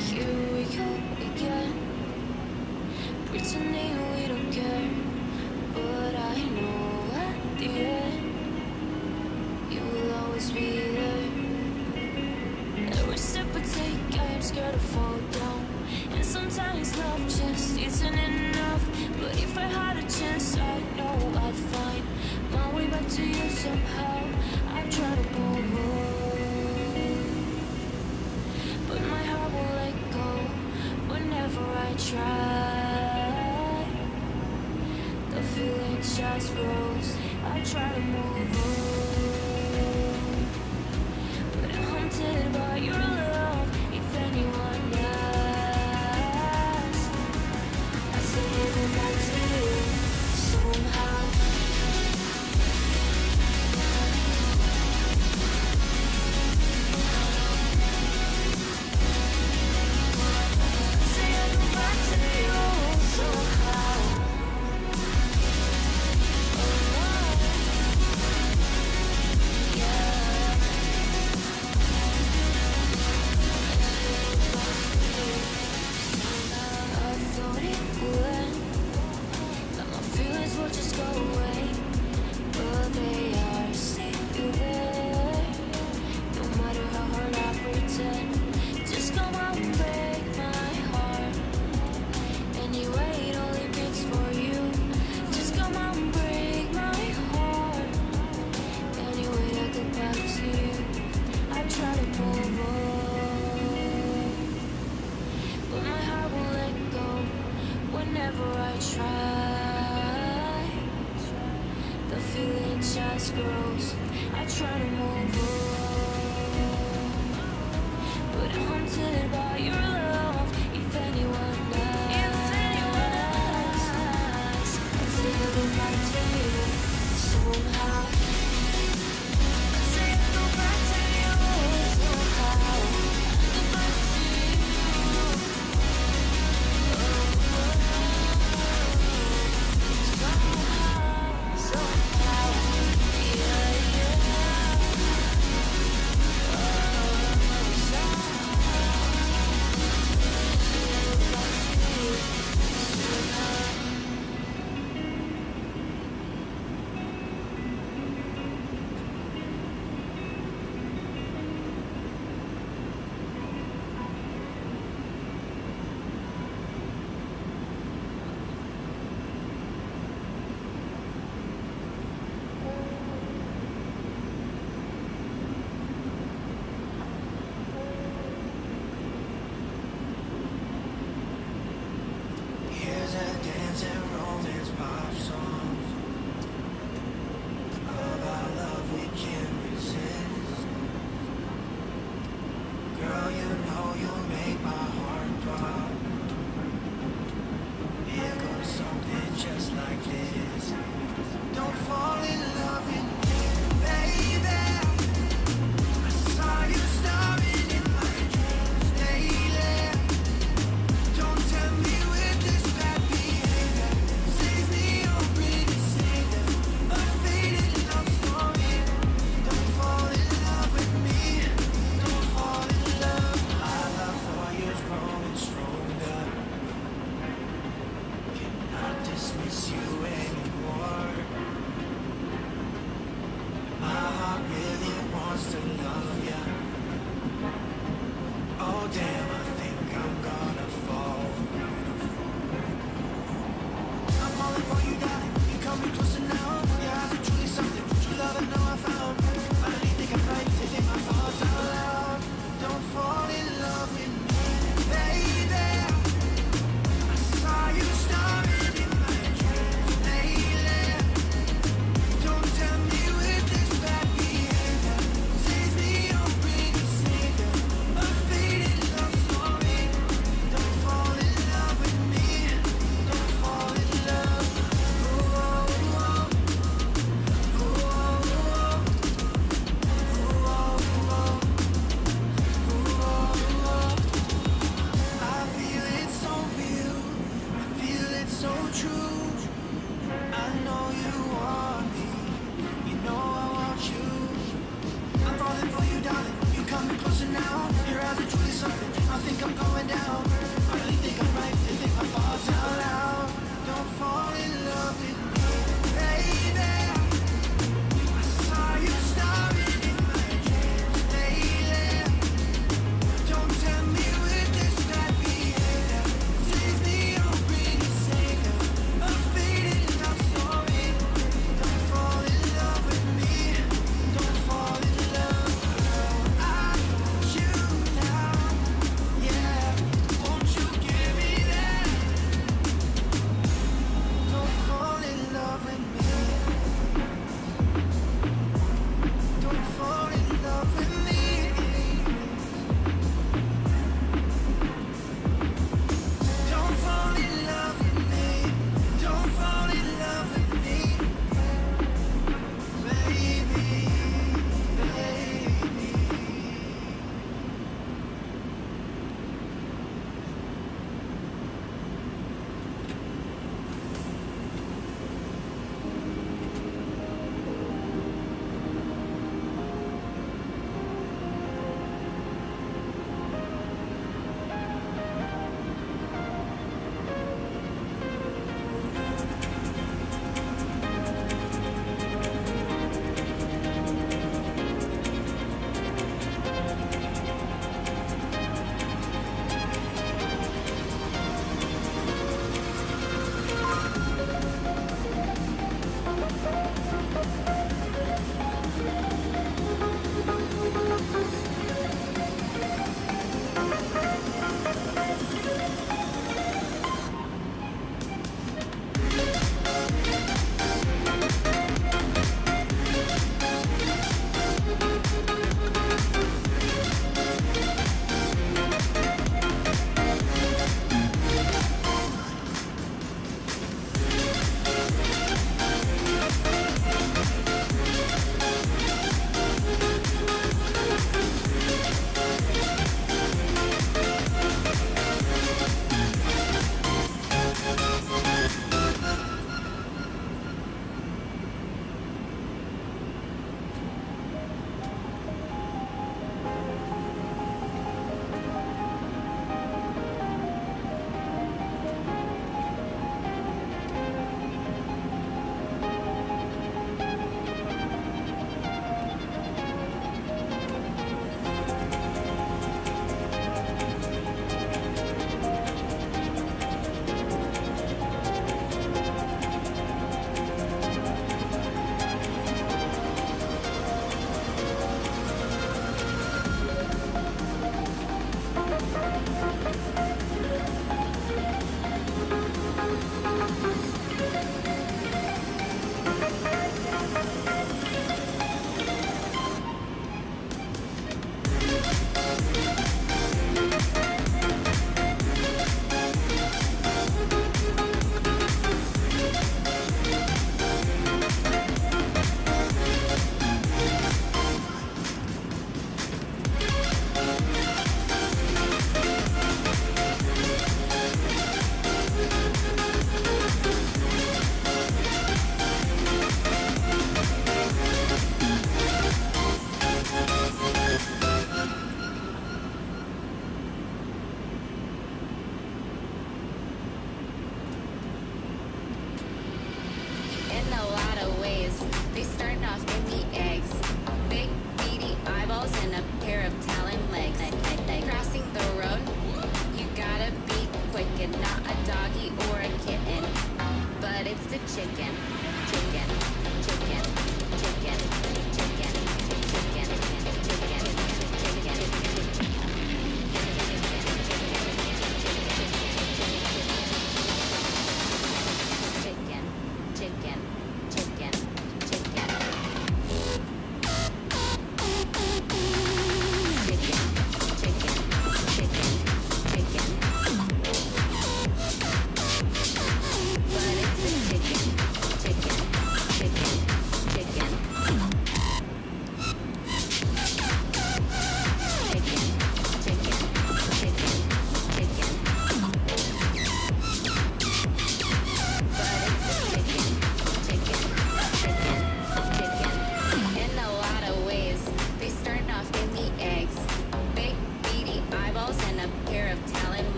Here we go again, pretending we don't care. But I know at the end, you will always be there. Every step I take, I am scared to fall down. And sometimes love just isn't enough. But if I had a chance, I know I'd find my way back to you somehow. I try to move on, but my heart won't let go whenever I try. The feeling just grows. I try to move on, but I'm haunted by your love. If anyone asks, I say goodbye to you somehow. Say goodbye to you somehow. Just grows. I try to move on, but I'm haunted by your love. If anyone asks, I'd say goodbye to you somehow. I'd say goodbye to you somehow. Goodbye to you. Somehow. Here's a dancing romance pop song about love we can't resist. Girl, you know you'll make my heart pop. Here goes something just like this. Don't fall in love with me, baby. I saw you starring in my dreams lately. Don't tell me with this bad behavior. Save me or bring a savior. A faded love story. Don't fall in love with me. Don't fall in love. My love for you is growing stronger. Cannot dismiss you anymore. My heart really wants to love ya. Oh damn, I think I'm gonna fall. I'm falling for you, darling. You come me closer now. Your eyes are truly something. True love, I know I found. Finally think I'm right to take my thoughts out loud. Don't fall in love with me, baby. I saw you starring in my dreams lately. Don't tell me with this bad behavior. Save me or bring a savior. A faded love coming closer now. Your eyes are truly something. I think I'm going down. I really think I'm right. They think my thoughts out loud. Don't fall in love with me, baby. I saw you starring in my dreams lately. Don't tell me with this bad behavior. Save me or bring a savior. A faded love story. Don't fall in love with me. Don't fall in love, girl. I want you now. Yeah. Won't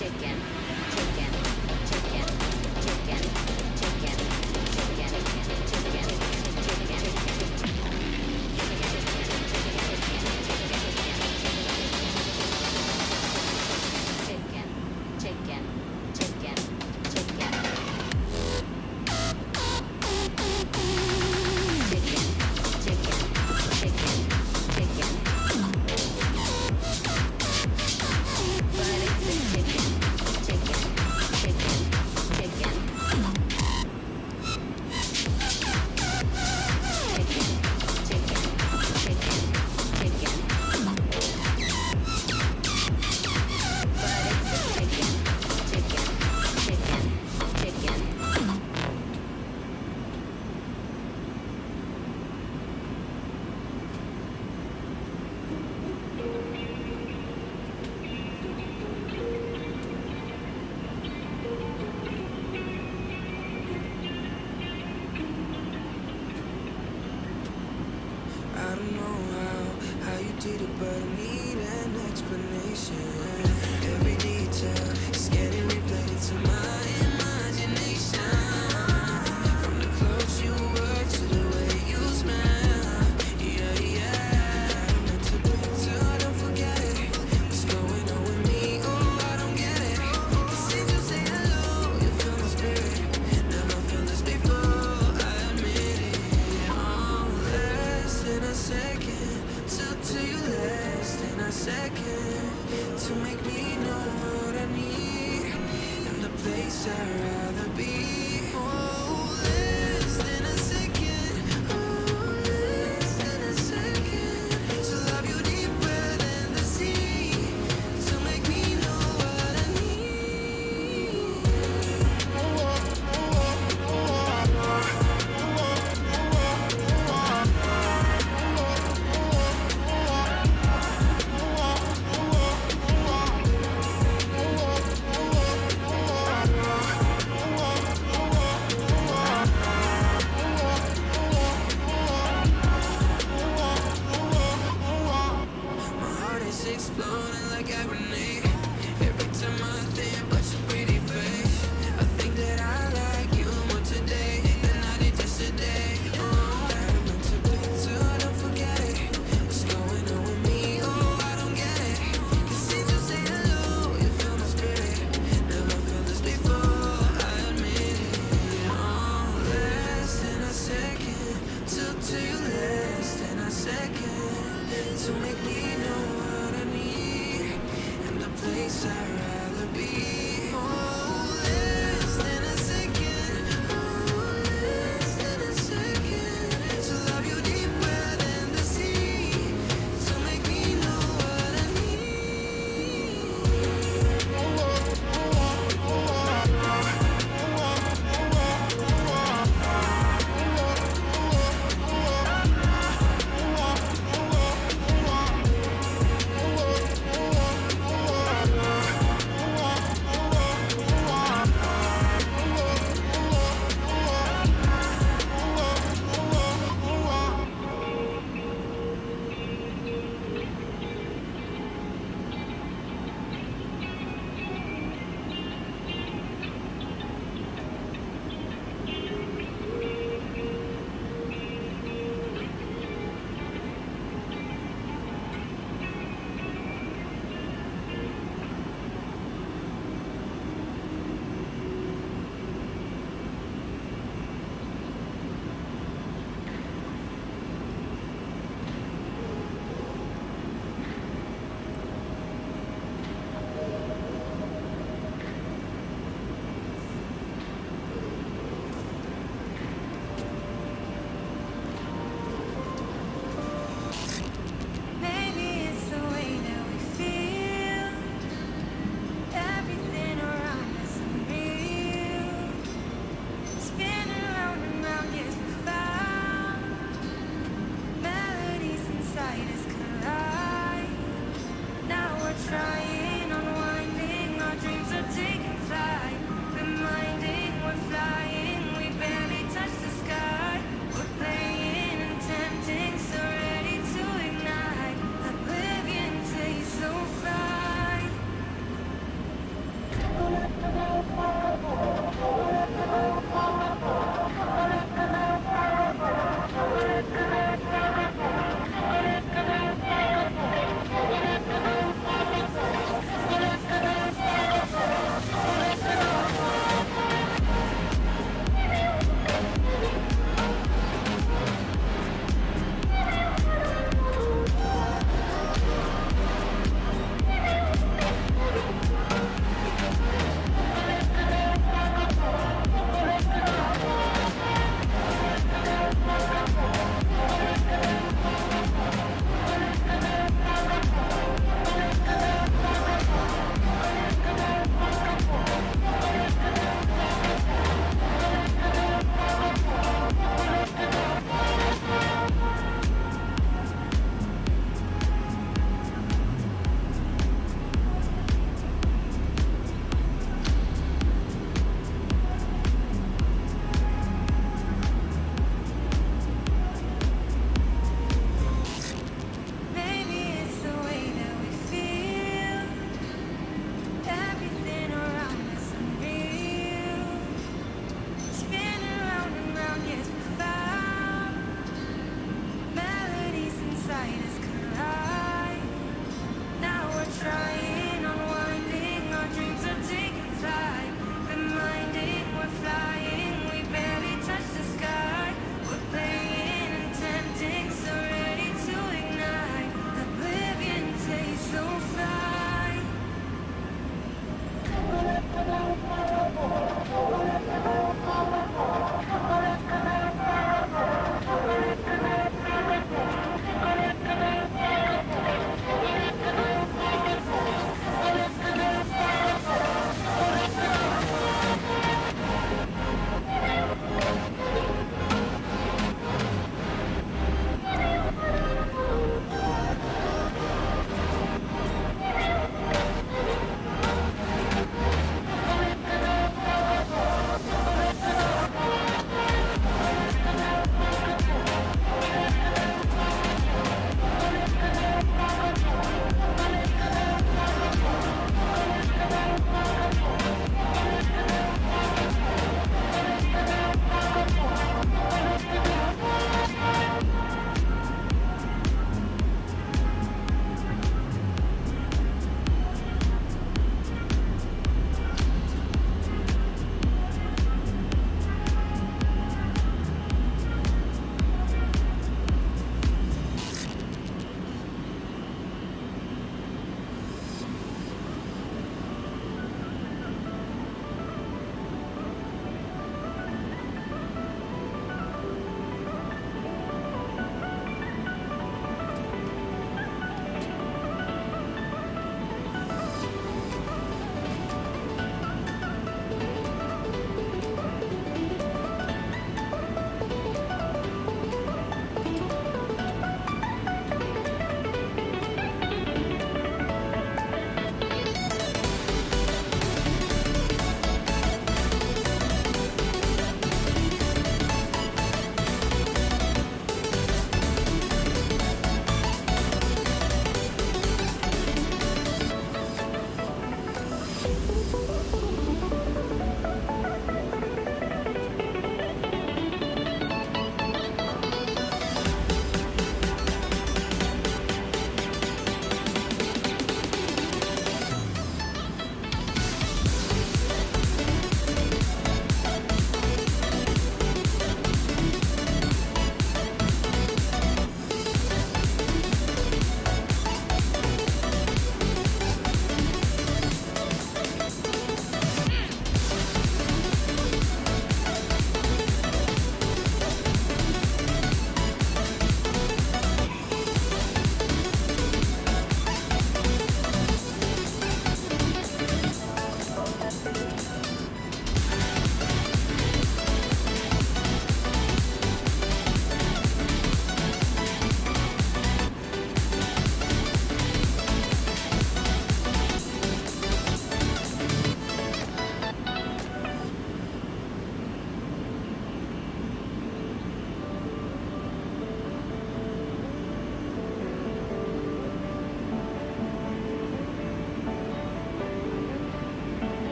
chicken, chicken, chicken, chicken, chicken, chicken, chicken, chicken, chicken, chicken. I don't know how you did it, but I need an explanation. Every detail is getting replayed to my imagination. From the clothes you wear to the way you smell. Yeah, yeah. I'm meant to picture, don't forget it. What's going on with me? Oh, I don't get it. 'Cause since you say hello, you feel my spirit. Never felt this before, I admit it. Oh, less than a second, to you less than a second, to make me know what I need and the place I'd rather be. Oh, less than a second, oh, less than a second, to love you deeper than the sea, to make me know what I need.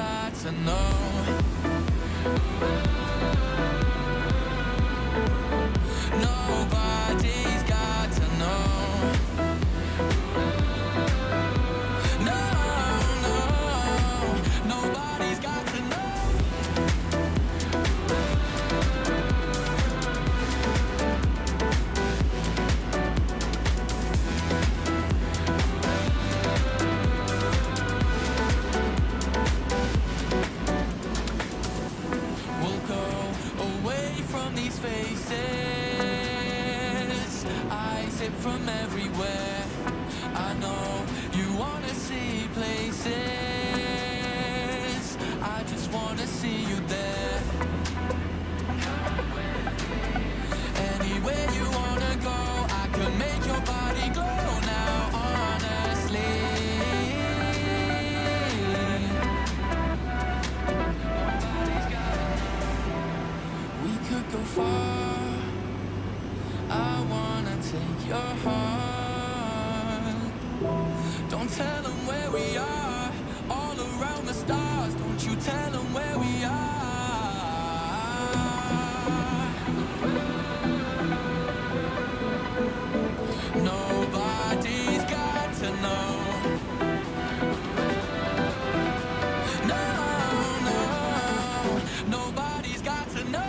got to know. Nobody's got to know. No, no, nobody's got to know. We'll go away from these faces. I sip from everywhere. I know you wanna see places. I just wanna see you there. Anywhere you wanna go, I can make your body glow now, honestly. We could go far. I wanna take your heart. Don't tell them where we are. All around the stars. Don't you tell them where we are. Nobody's got to know. No, no, nobody's got to know.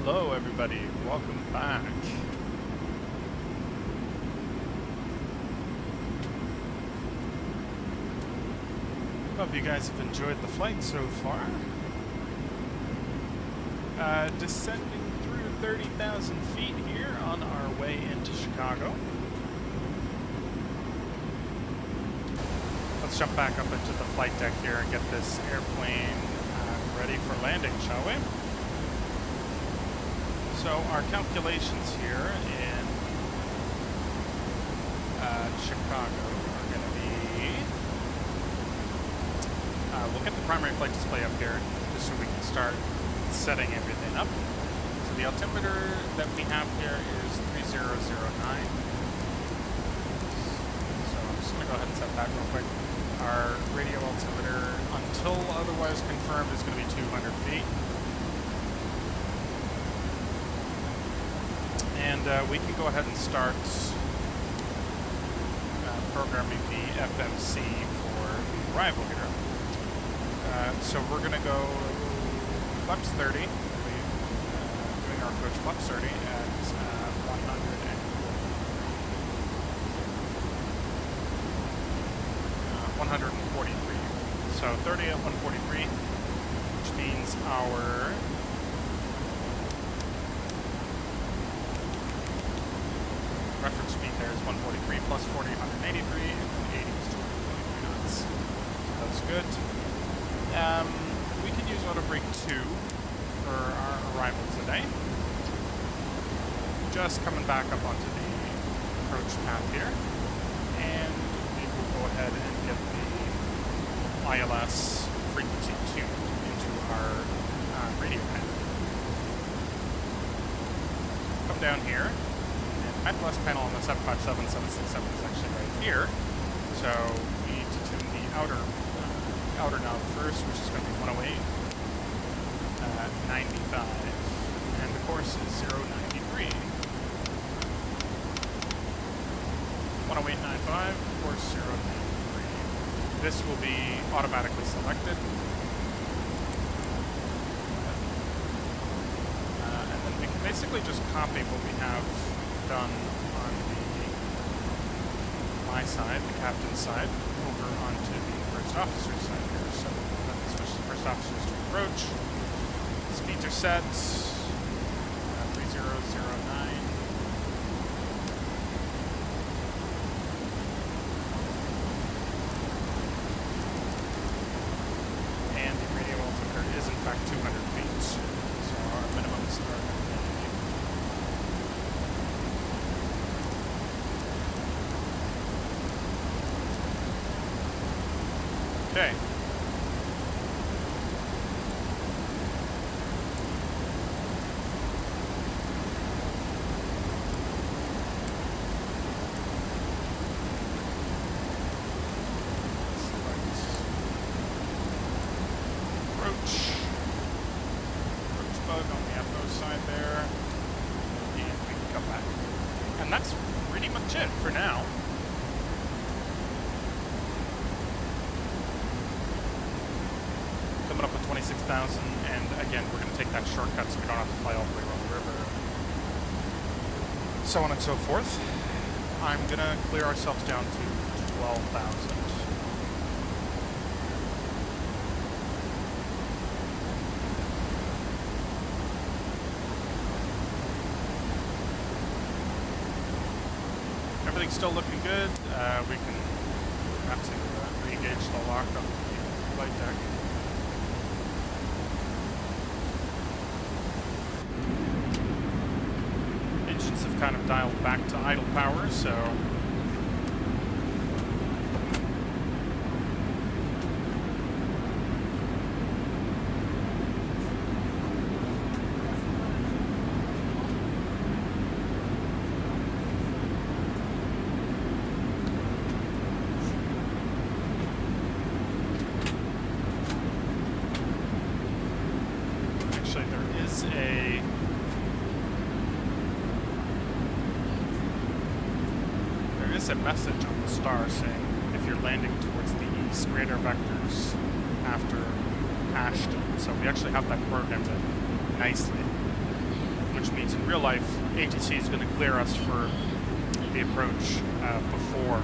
Hello everybody, welcome back. Hope you guys have enjoyed the flight so far. Descending through 30,000 feet here on our way into Chicago. Let's jump back up into the flight deck here and get this airplane ready for landing, shall we? So our calculations here in Chicago are going to be... we'll get the primary flight display up here just so we can start setting everything up. So the altimeter that we have here is 3009. So I'm just going to go ahead and set that real quick. Our radio altimeter, until otherwise confirmed, is going to be 200 feet. And we can go ahead and start programming the FMC for the arrival here. So we're going to go flaps 30. We'll be doing our approach flaps 30 at 143. So 30 at 143, which means our reference speed there is 143 plus 40, 183, and then 80 is 223 knots. So that's good. We can use auto brake 2 for our arrival today. Just coming back up onto the approach path here. And we will go ahead and get the ILS frequency tuned into our radio pad. Come down here. ILS panel on the 757-767 is actually right here, so we need to tune the outer knob first, which is going to be 108, 95, and the course is 093. 108.95, course 093. This will be automatically selected. And then we can basically just copy what we have done on my side, the captain's side, over onto the first officer's side here. So let me switch the first officers to approach. Speeds are set. 3009. And the radio altimeter is in fact 200 feet. So our minimums are okay. Approach bug on the FO side there, and we can come back. And that's pretty much it for now. Coming up with 26,000, and again, we're going to take that shortcut so we don't have to fly all the way around the river. So on and so forth. I'm going to clear ourselves down to 12,000. Everything's still looking good. We can have to re-engage the lock on the flight deck. Engines have kind of dialed back to idle power, so a message on the star saying if you're landing towards the east, radar vectors after Ashton. So we actually have that programmed in nicely. which means in real life, ATC is going to clear us for the approach before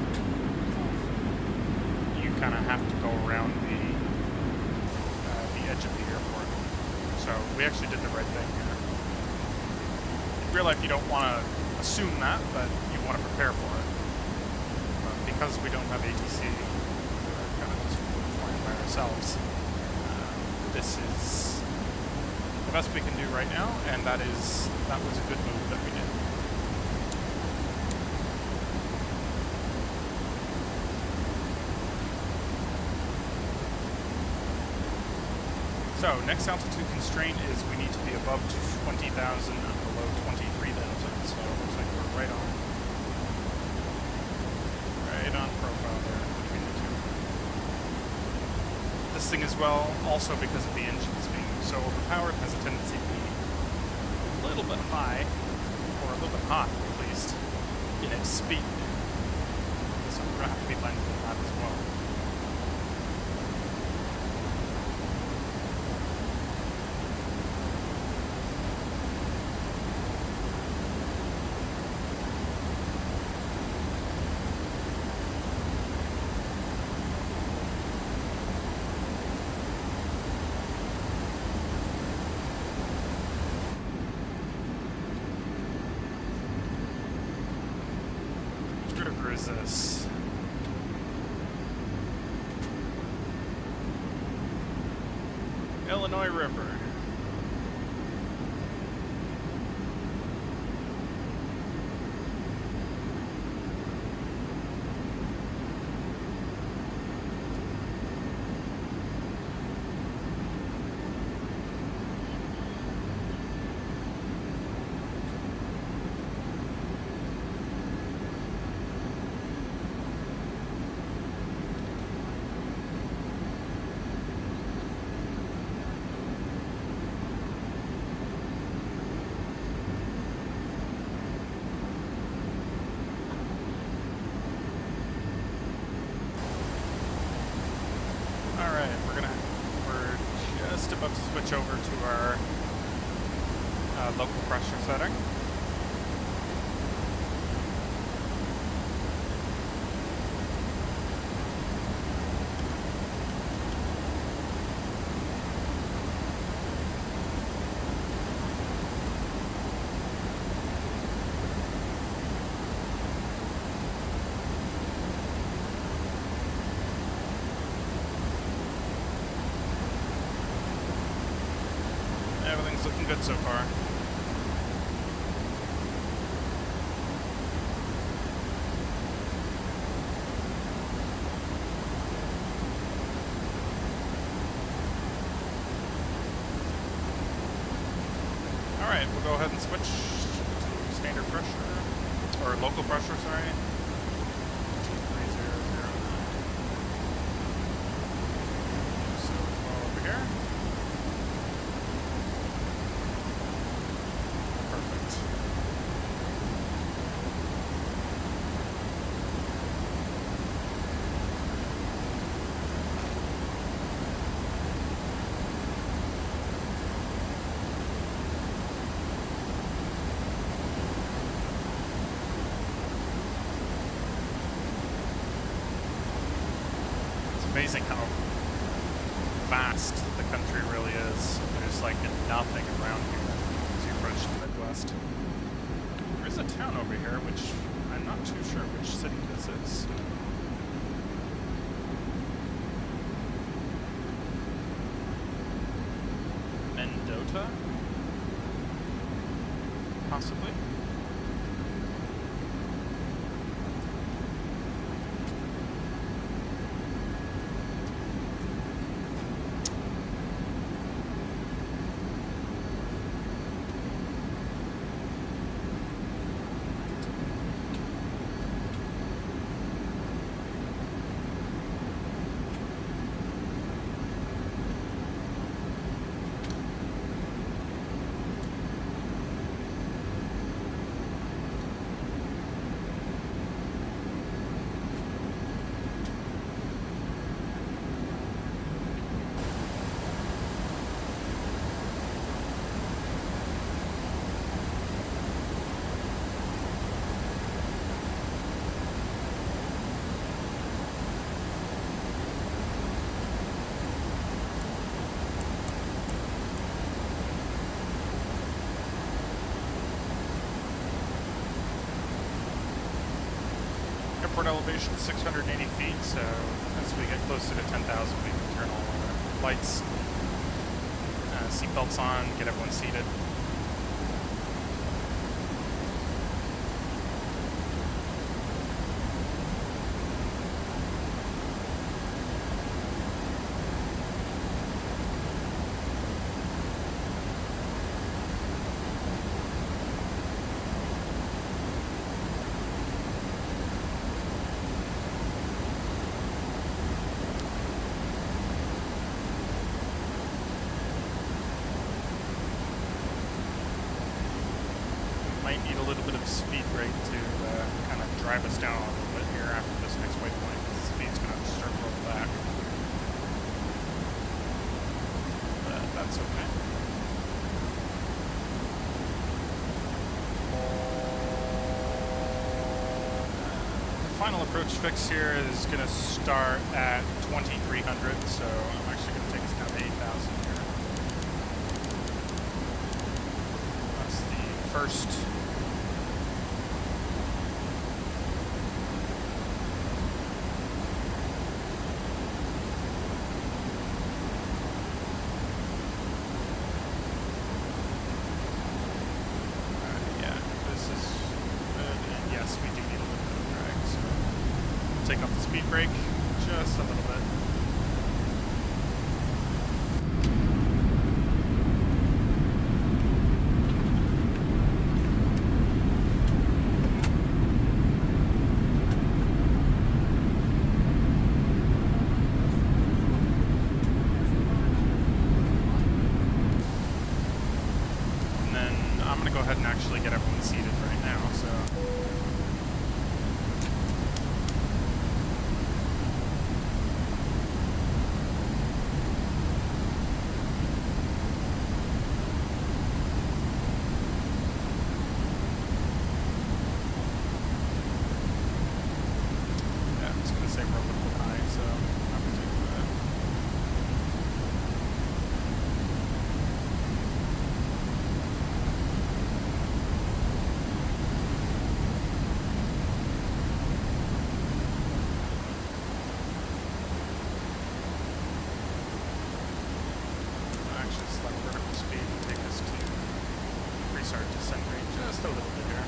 you kind of have to go around the edge of the airport. So we actually did the right thing here. In real life, you don't want to assume that, but you want to prepare for it. But because we don't have ATC, we're kind of just flying by ourselves. This is the best we can do right now, and that was a good move that we did. So, next altitude constraint is we need to be above 20,000 and below 23,000. So it looks like we're right on profile there between the two. This thing as well, also because of the engines being so overpowered, has a tendency to be a little bit high, or a little bit hot at least, in its speed. So we're going to have to be mindful of that as well. This Illinois River. About to switch over to our local pressure setting. Everything's looking good so far. Alright, we'll go ahead and switch to standard pressure, or local pressure, sorry. 23009. So we'll over here. Amazing how vast the country really is. There's like nothing around here as you approach the Midwest. There is a town over here, which I'm not too sure which city this is. Mendota? Possibly? airport elevation is 680 feet, so as we get closer to 10,000, we can turn all our lights, seatbelts on, get everyone seated. Might need a little bit of speed brake to kind of drive us down a little bit here after this next waypoint, because the speed's going to start to roll back. But that's okay. The final approach fix here is going to start at 2,300, so I'm actually going to take us down to 8,000 here. That's the first. Take off the speed brake just a little bit. And then I'm going to go ahead and actually get everyone seated right now, so... Just a little bit here.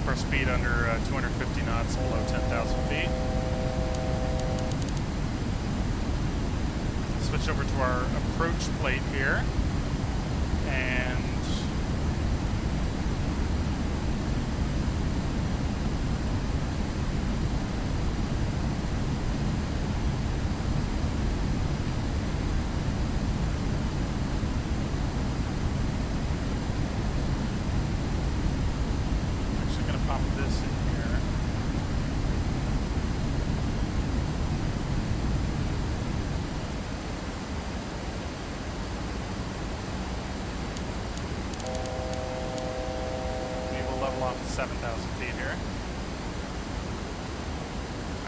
Our speed under 250 knots below 10,000 feet. Switch over to our approach plate here, and pop this in here. We will level off to 7,000 feet here.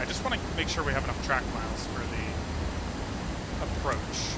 I just want to make sure we have enough track miles for the approach.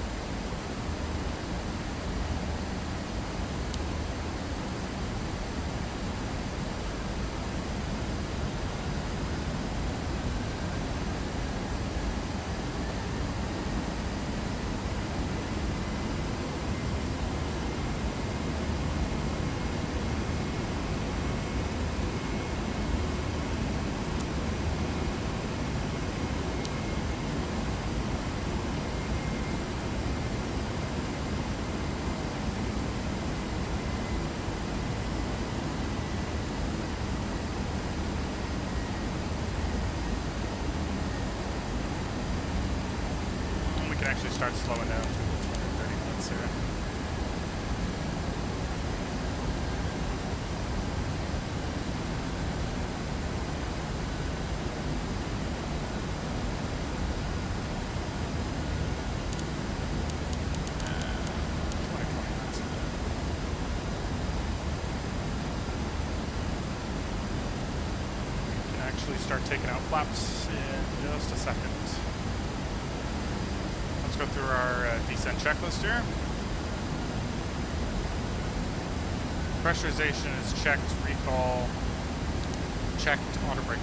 actually start slowing down to 30 knots here. Start taking out flaps in just a second. Let's go through our descent checklist here. Pressurization is checked, recall checked, auto brake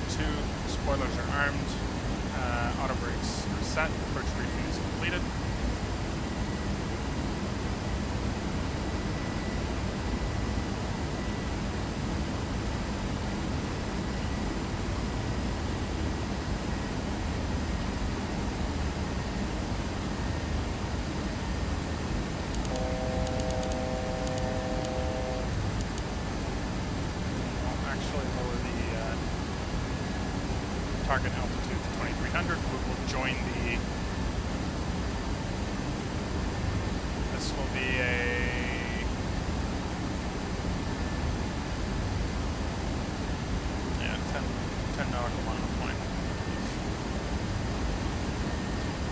2, spoilers are armed, auto brakes are set, approach briefing is completed. Target altitude to 2300. We will join the. This will be a. Yeah, 10 nautical mile flight.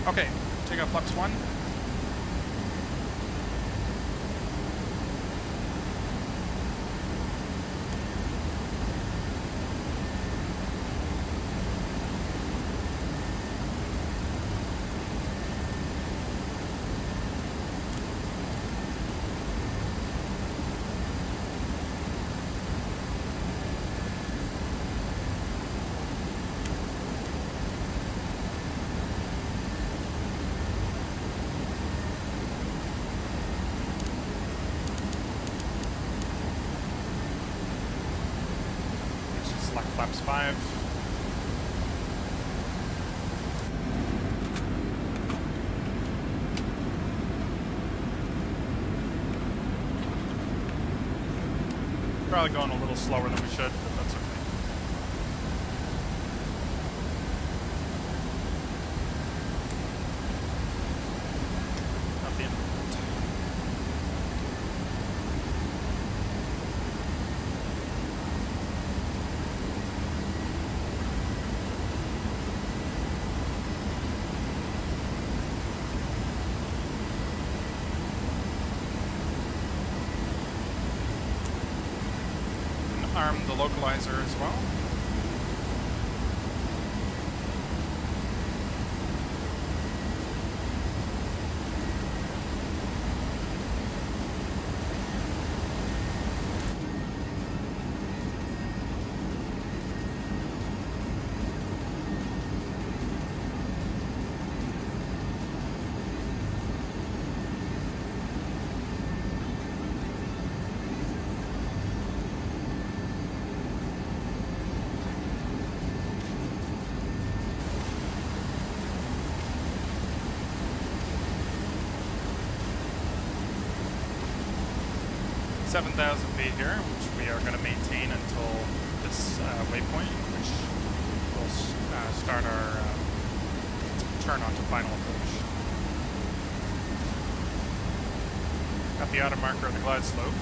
Okay, take out flaps 1. Flaps 5. Probably going a little slower than we should, but that's okay. Not the end of the world. Arm the localizer as well. .7,000 feet here, which we are going to maintain until this waypoint, which will start our turn onto final approach. Got the outer marker of the glide slope.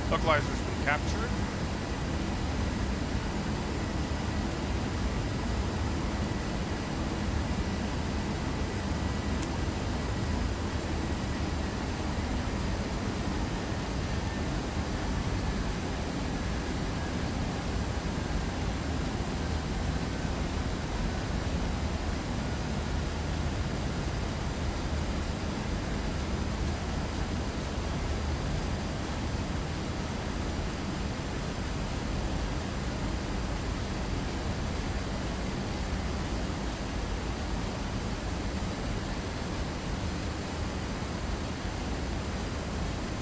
Localizer's been captured.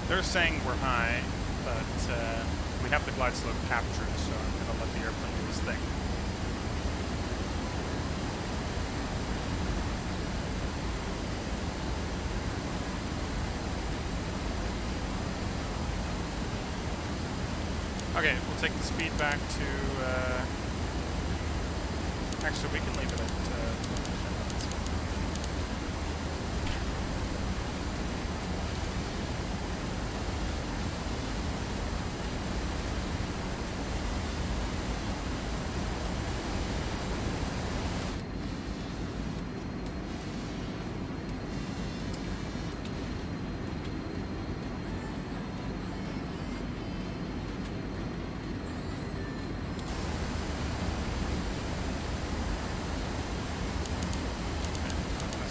They're saying we're high, but We have the glide slope captured, so I'm going to let the airplane do its thing. Okay, we'll take the speed back to, actually we can leave it at,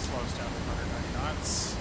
slows down to 190 knots.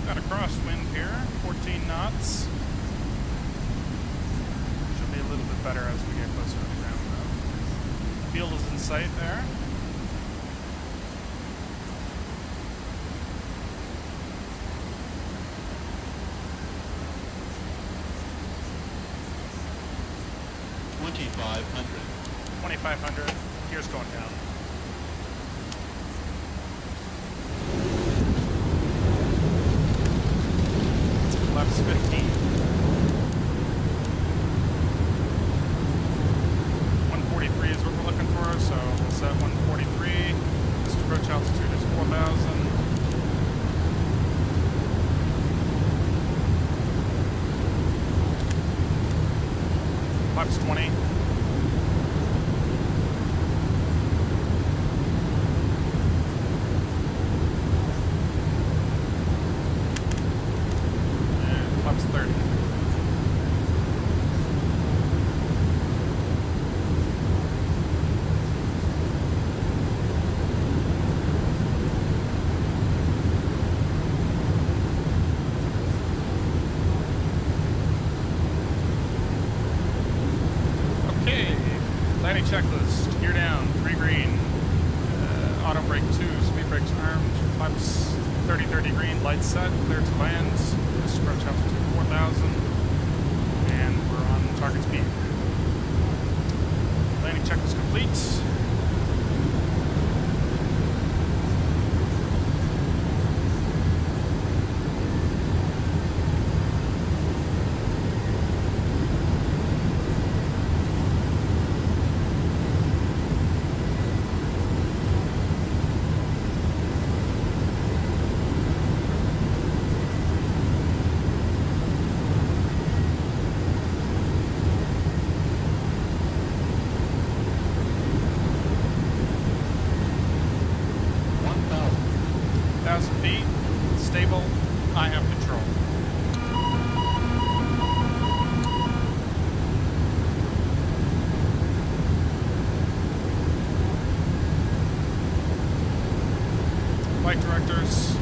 Got a crosswind here, 14 knots. Should be a little bit better as we get closer to the ground though. Field is in sight there. $2,500. Gears going down. Flaps 15. 143 is what we're looking for, so we'll set 143. This approach altitude is 4,000. Flaps 20. Flaps 30. Okay, landing checklist. Gear down, 3 green. Auto brake 2, speed brakes armed. Flaps 30 green, lights set, clear to land. This approach altitude 4,000. And we're on target speed. Landing checklist complete. Feet, stable, I have control. Flight directors.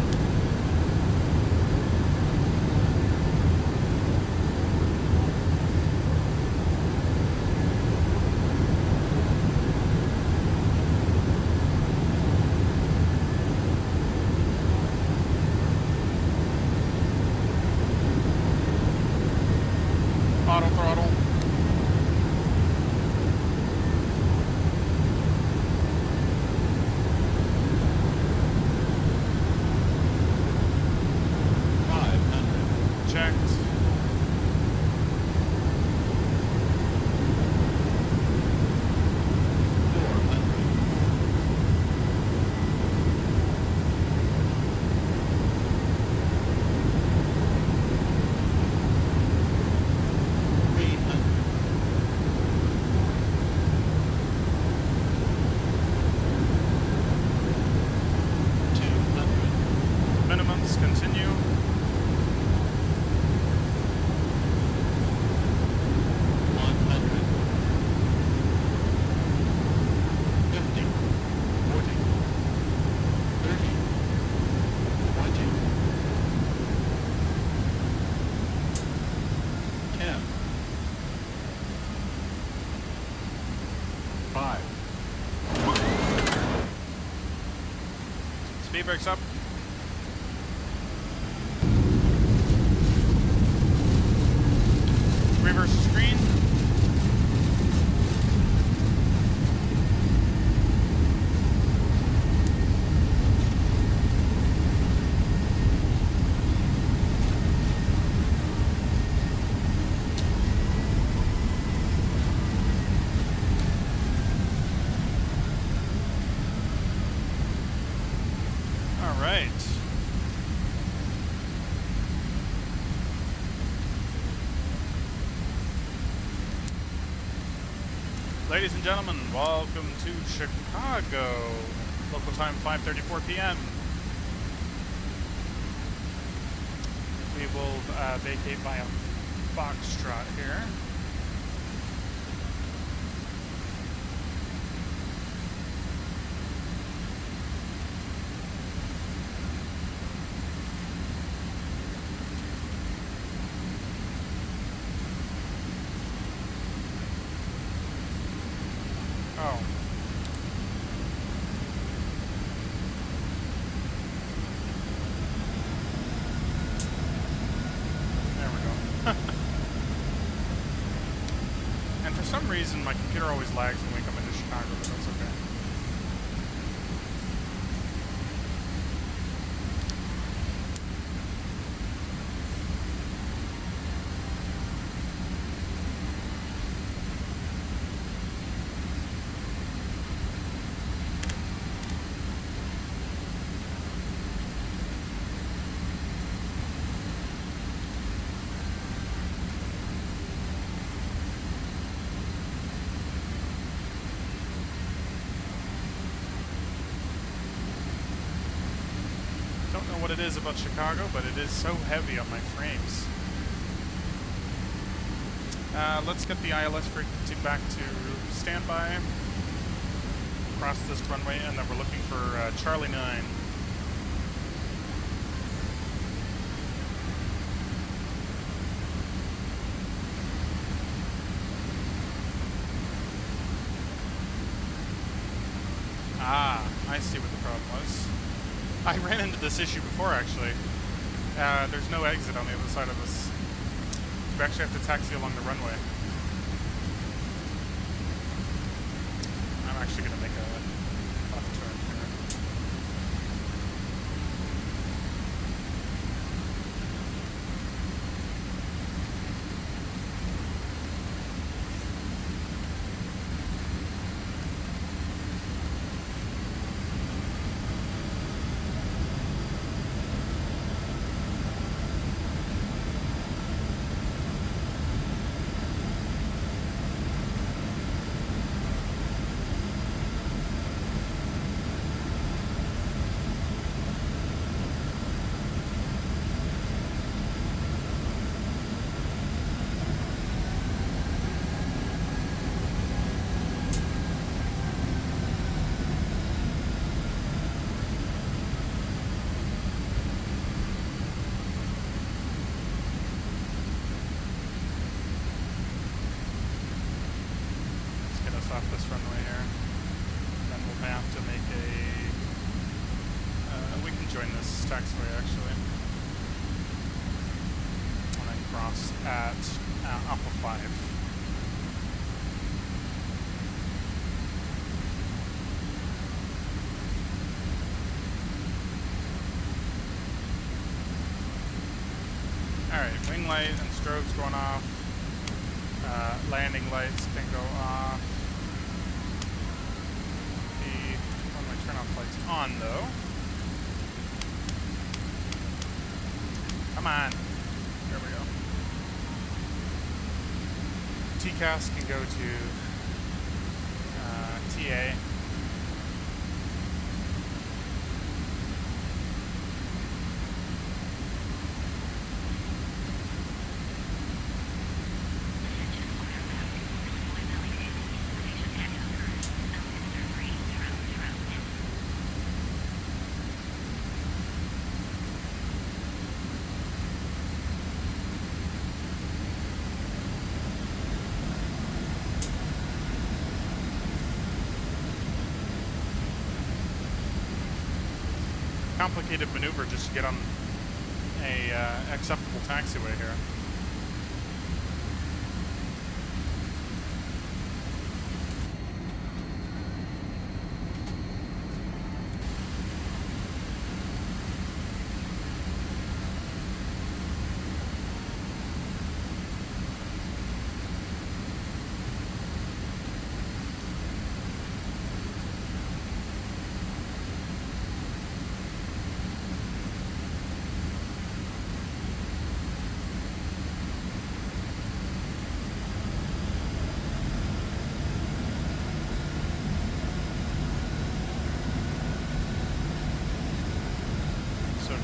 5. Speed brakes up. Reverse screen. All right. Ladies and gentlemen, welcome to Chicago. Local time 5:34 p.m. We will vacate via Foxtrot here. Oh. There we go. And for some reason, my computer always lags when we come into Chicago, but that's okay. Don't know what it is about Chicago, but it is so heavy on my frames. Let's get the ILS frequency back to standby. Cross this runway, and then we're looking for Charlie 9. Ah, I see what the problem was. I ran into this issue before, actually. There's no exit on the other side of this. You actually have to taxi along the runway. I'm actually going to make a left turn here. Off this runway here. Then we'll have to make a... we can join this taxiway actually. And then cross at Alpha 5. Alright, wing light and strobes going off. Landing lights can go off. Turn off lights on though. Come on. There we go. TCAS can go to TA. complicated maneuver just to get on a acceptable taxiway here.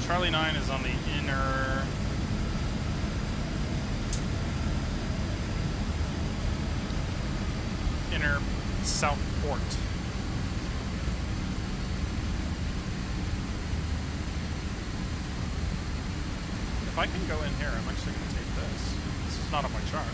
Charlie 9 is on the inner south port. If I can go in here, I'm actually going to take this. This is not on my chart.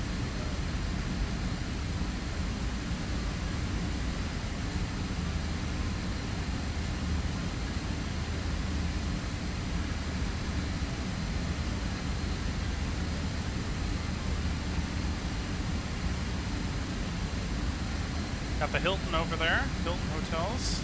Got the Hilton over there, Hilton Hotels.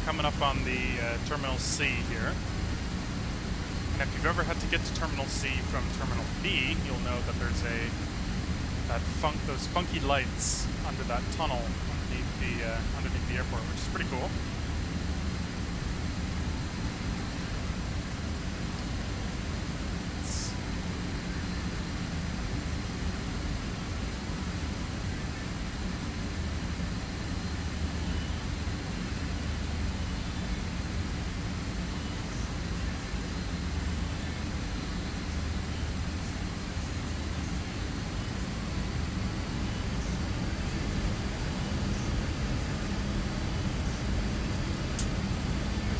Coming up on the Terminal C here. And if you've ever had to get to Terminal C from Terminal B, you'll know that there's those funky lights under that tunnel underneath the airport, which is pretty cool.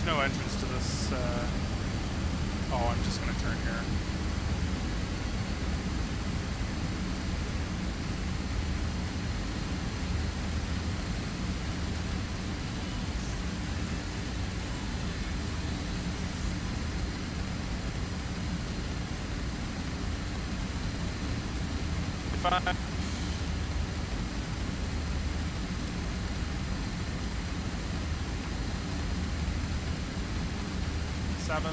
No entrance to this. Oh, I'm just going to turn here. If 7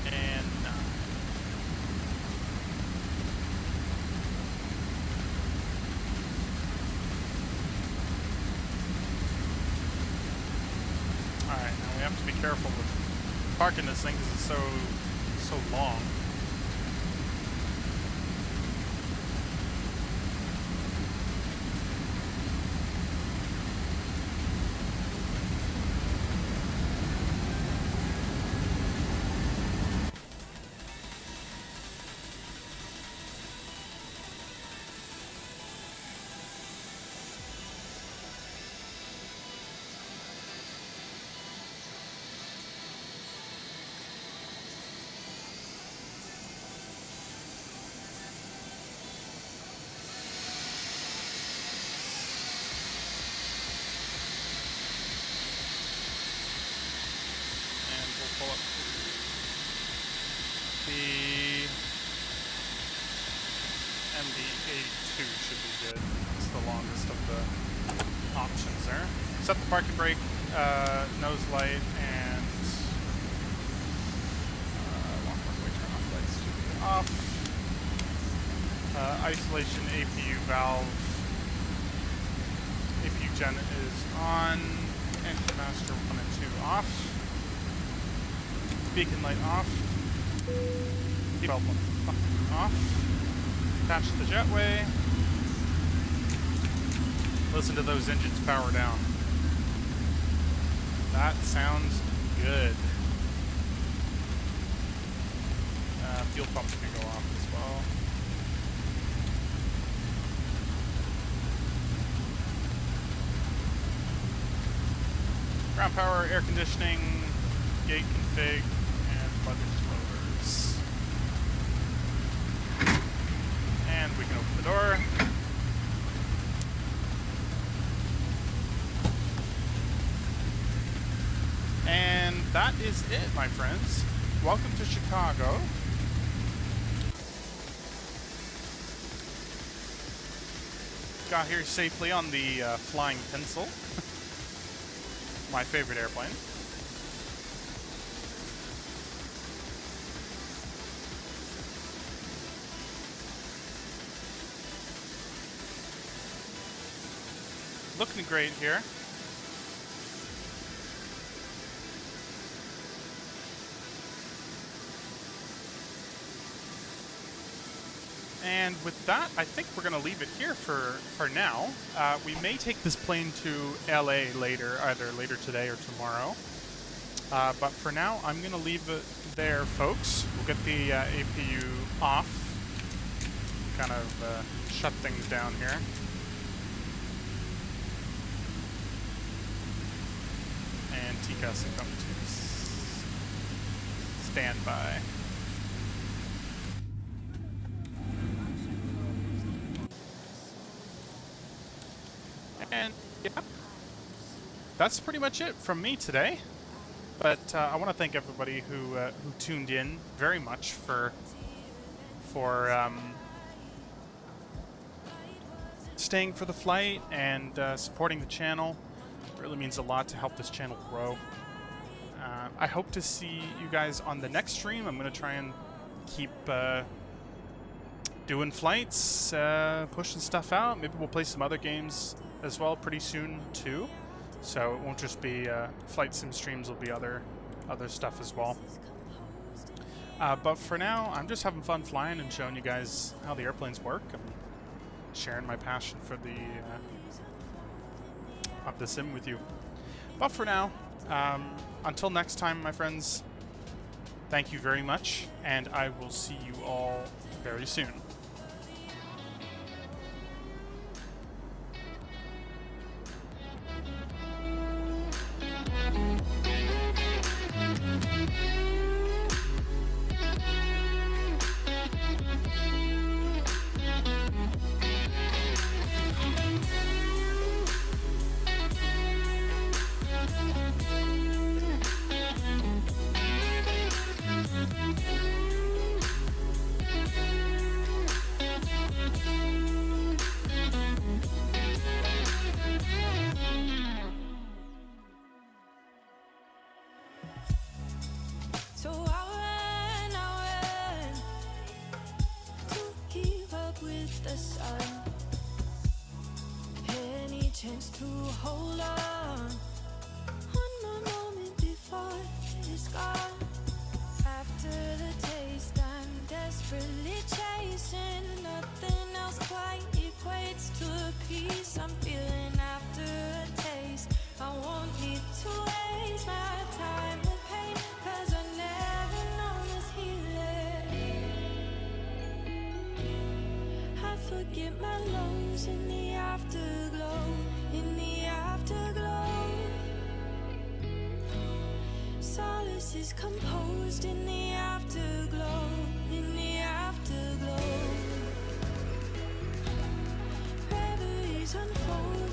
and 9. Alright, now we have to be careful with parking this thing because it's so long. the MD-82 should be good. It's the longest of the options there. Set the parking brake, nose light, and one more way turn off lights to be off. Isolation APU valve. APU gen is on. Engine master 1 and 2 off. Beacon light off. Seatbelt off. Attach the jetway. Listen to those engines power down. That sounds good. Fuel pumps can go off as well. Ground power, air conditioning, gate config, and luggage loaders. And we can open the door. And that is it, my friends. Welcome to Chicago. Got here safely on the Flying Pencil. My favorite airplane. Looking great here. And with that, I think we're going to leave it here for now. We may take this plane to LA later, either later today or tomorrow. But for now, I'm going to leave it there, folks. We'll get the APU off. Kind of shut things down here. And TCAS will come to standby. And yeah, that's pretty much it from me today. But I want to thank everybody who tuned in very much for staying for the flight and supporting the channel. It really means a lot to help this channel grow. I hope to see you guys on the next stream. I'm going to try and keep doing flights, pushing stuff out. Maybe we'll play some other games as well pretty soon too, so it won't just be flight sim streams, will be other stuff as well. But for now, I'm just having fun flying and showing you guys how the airplanes work and sharing my passion for the sim with you. But for now, until next time, my friends, thank you very much, and I will see you all very soon. So I ran to keep up with the sun. Any chance to hold on? One more moment before it's gone. After the taste, I'm desperately chasing. Nothing else quite equates to a piece I'm feeling after a taste. I won't need to waste my time with pain, 'cause I never known this healing. I forget my lows in the afterglow, in the afterglow. Solace is composed in the afterglow, in the afterglow. Reveries unfold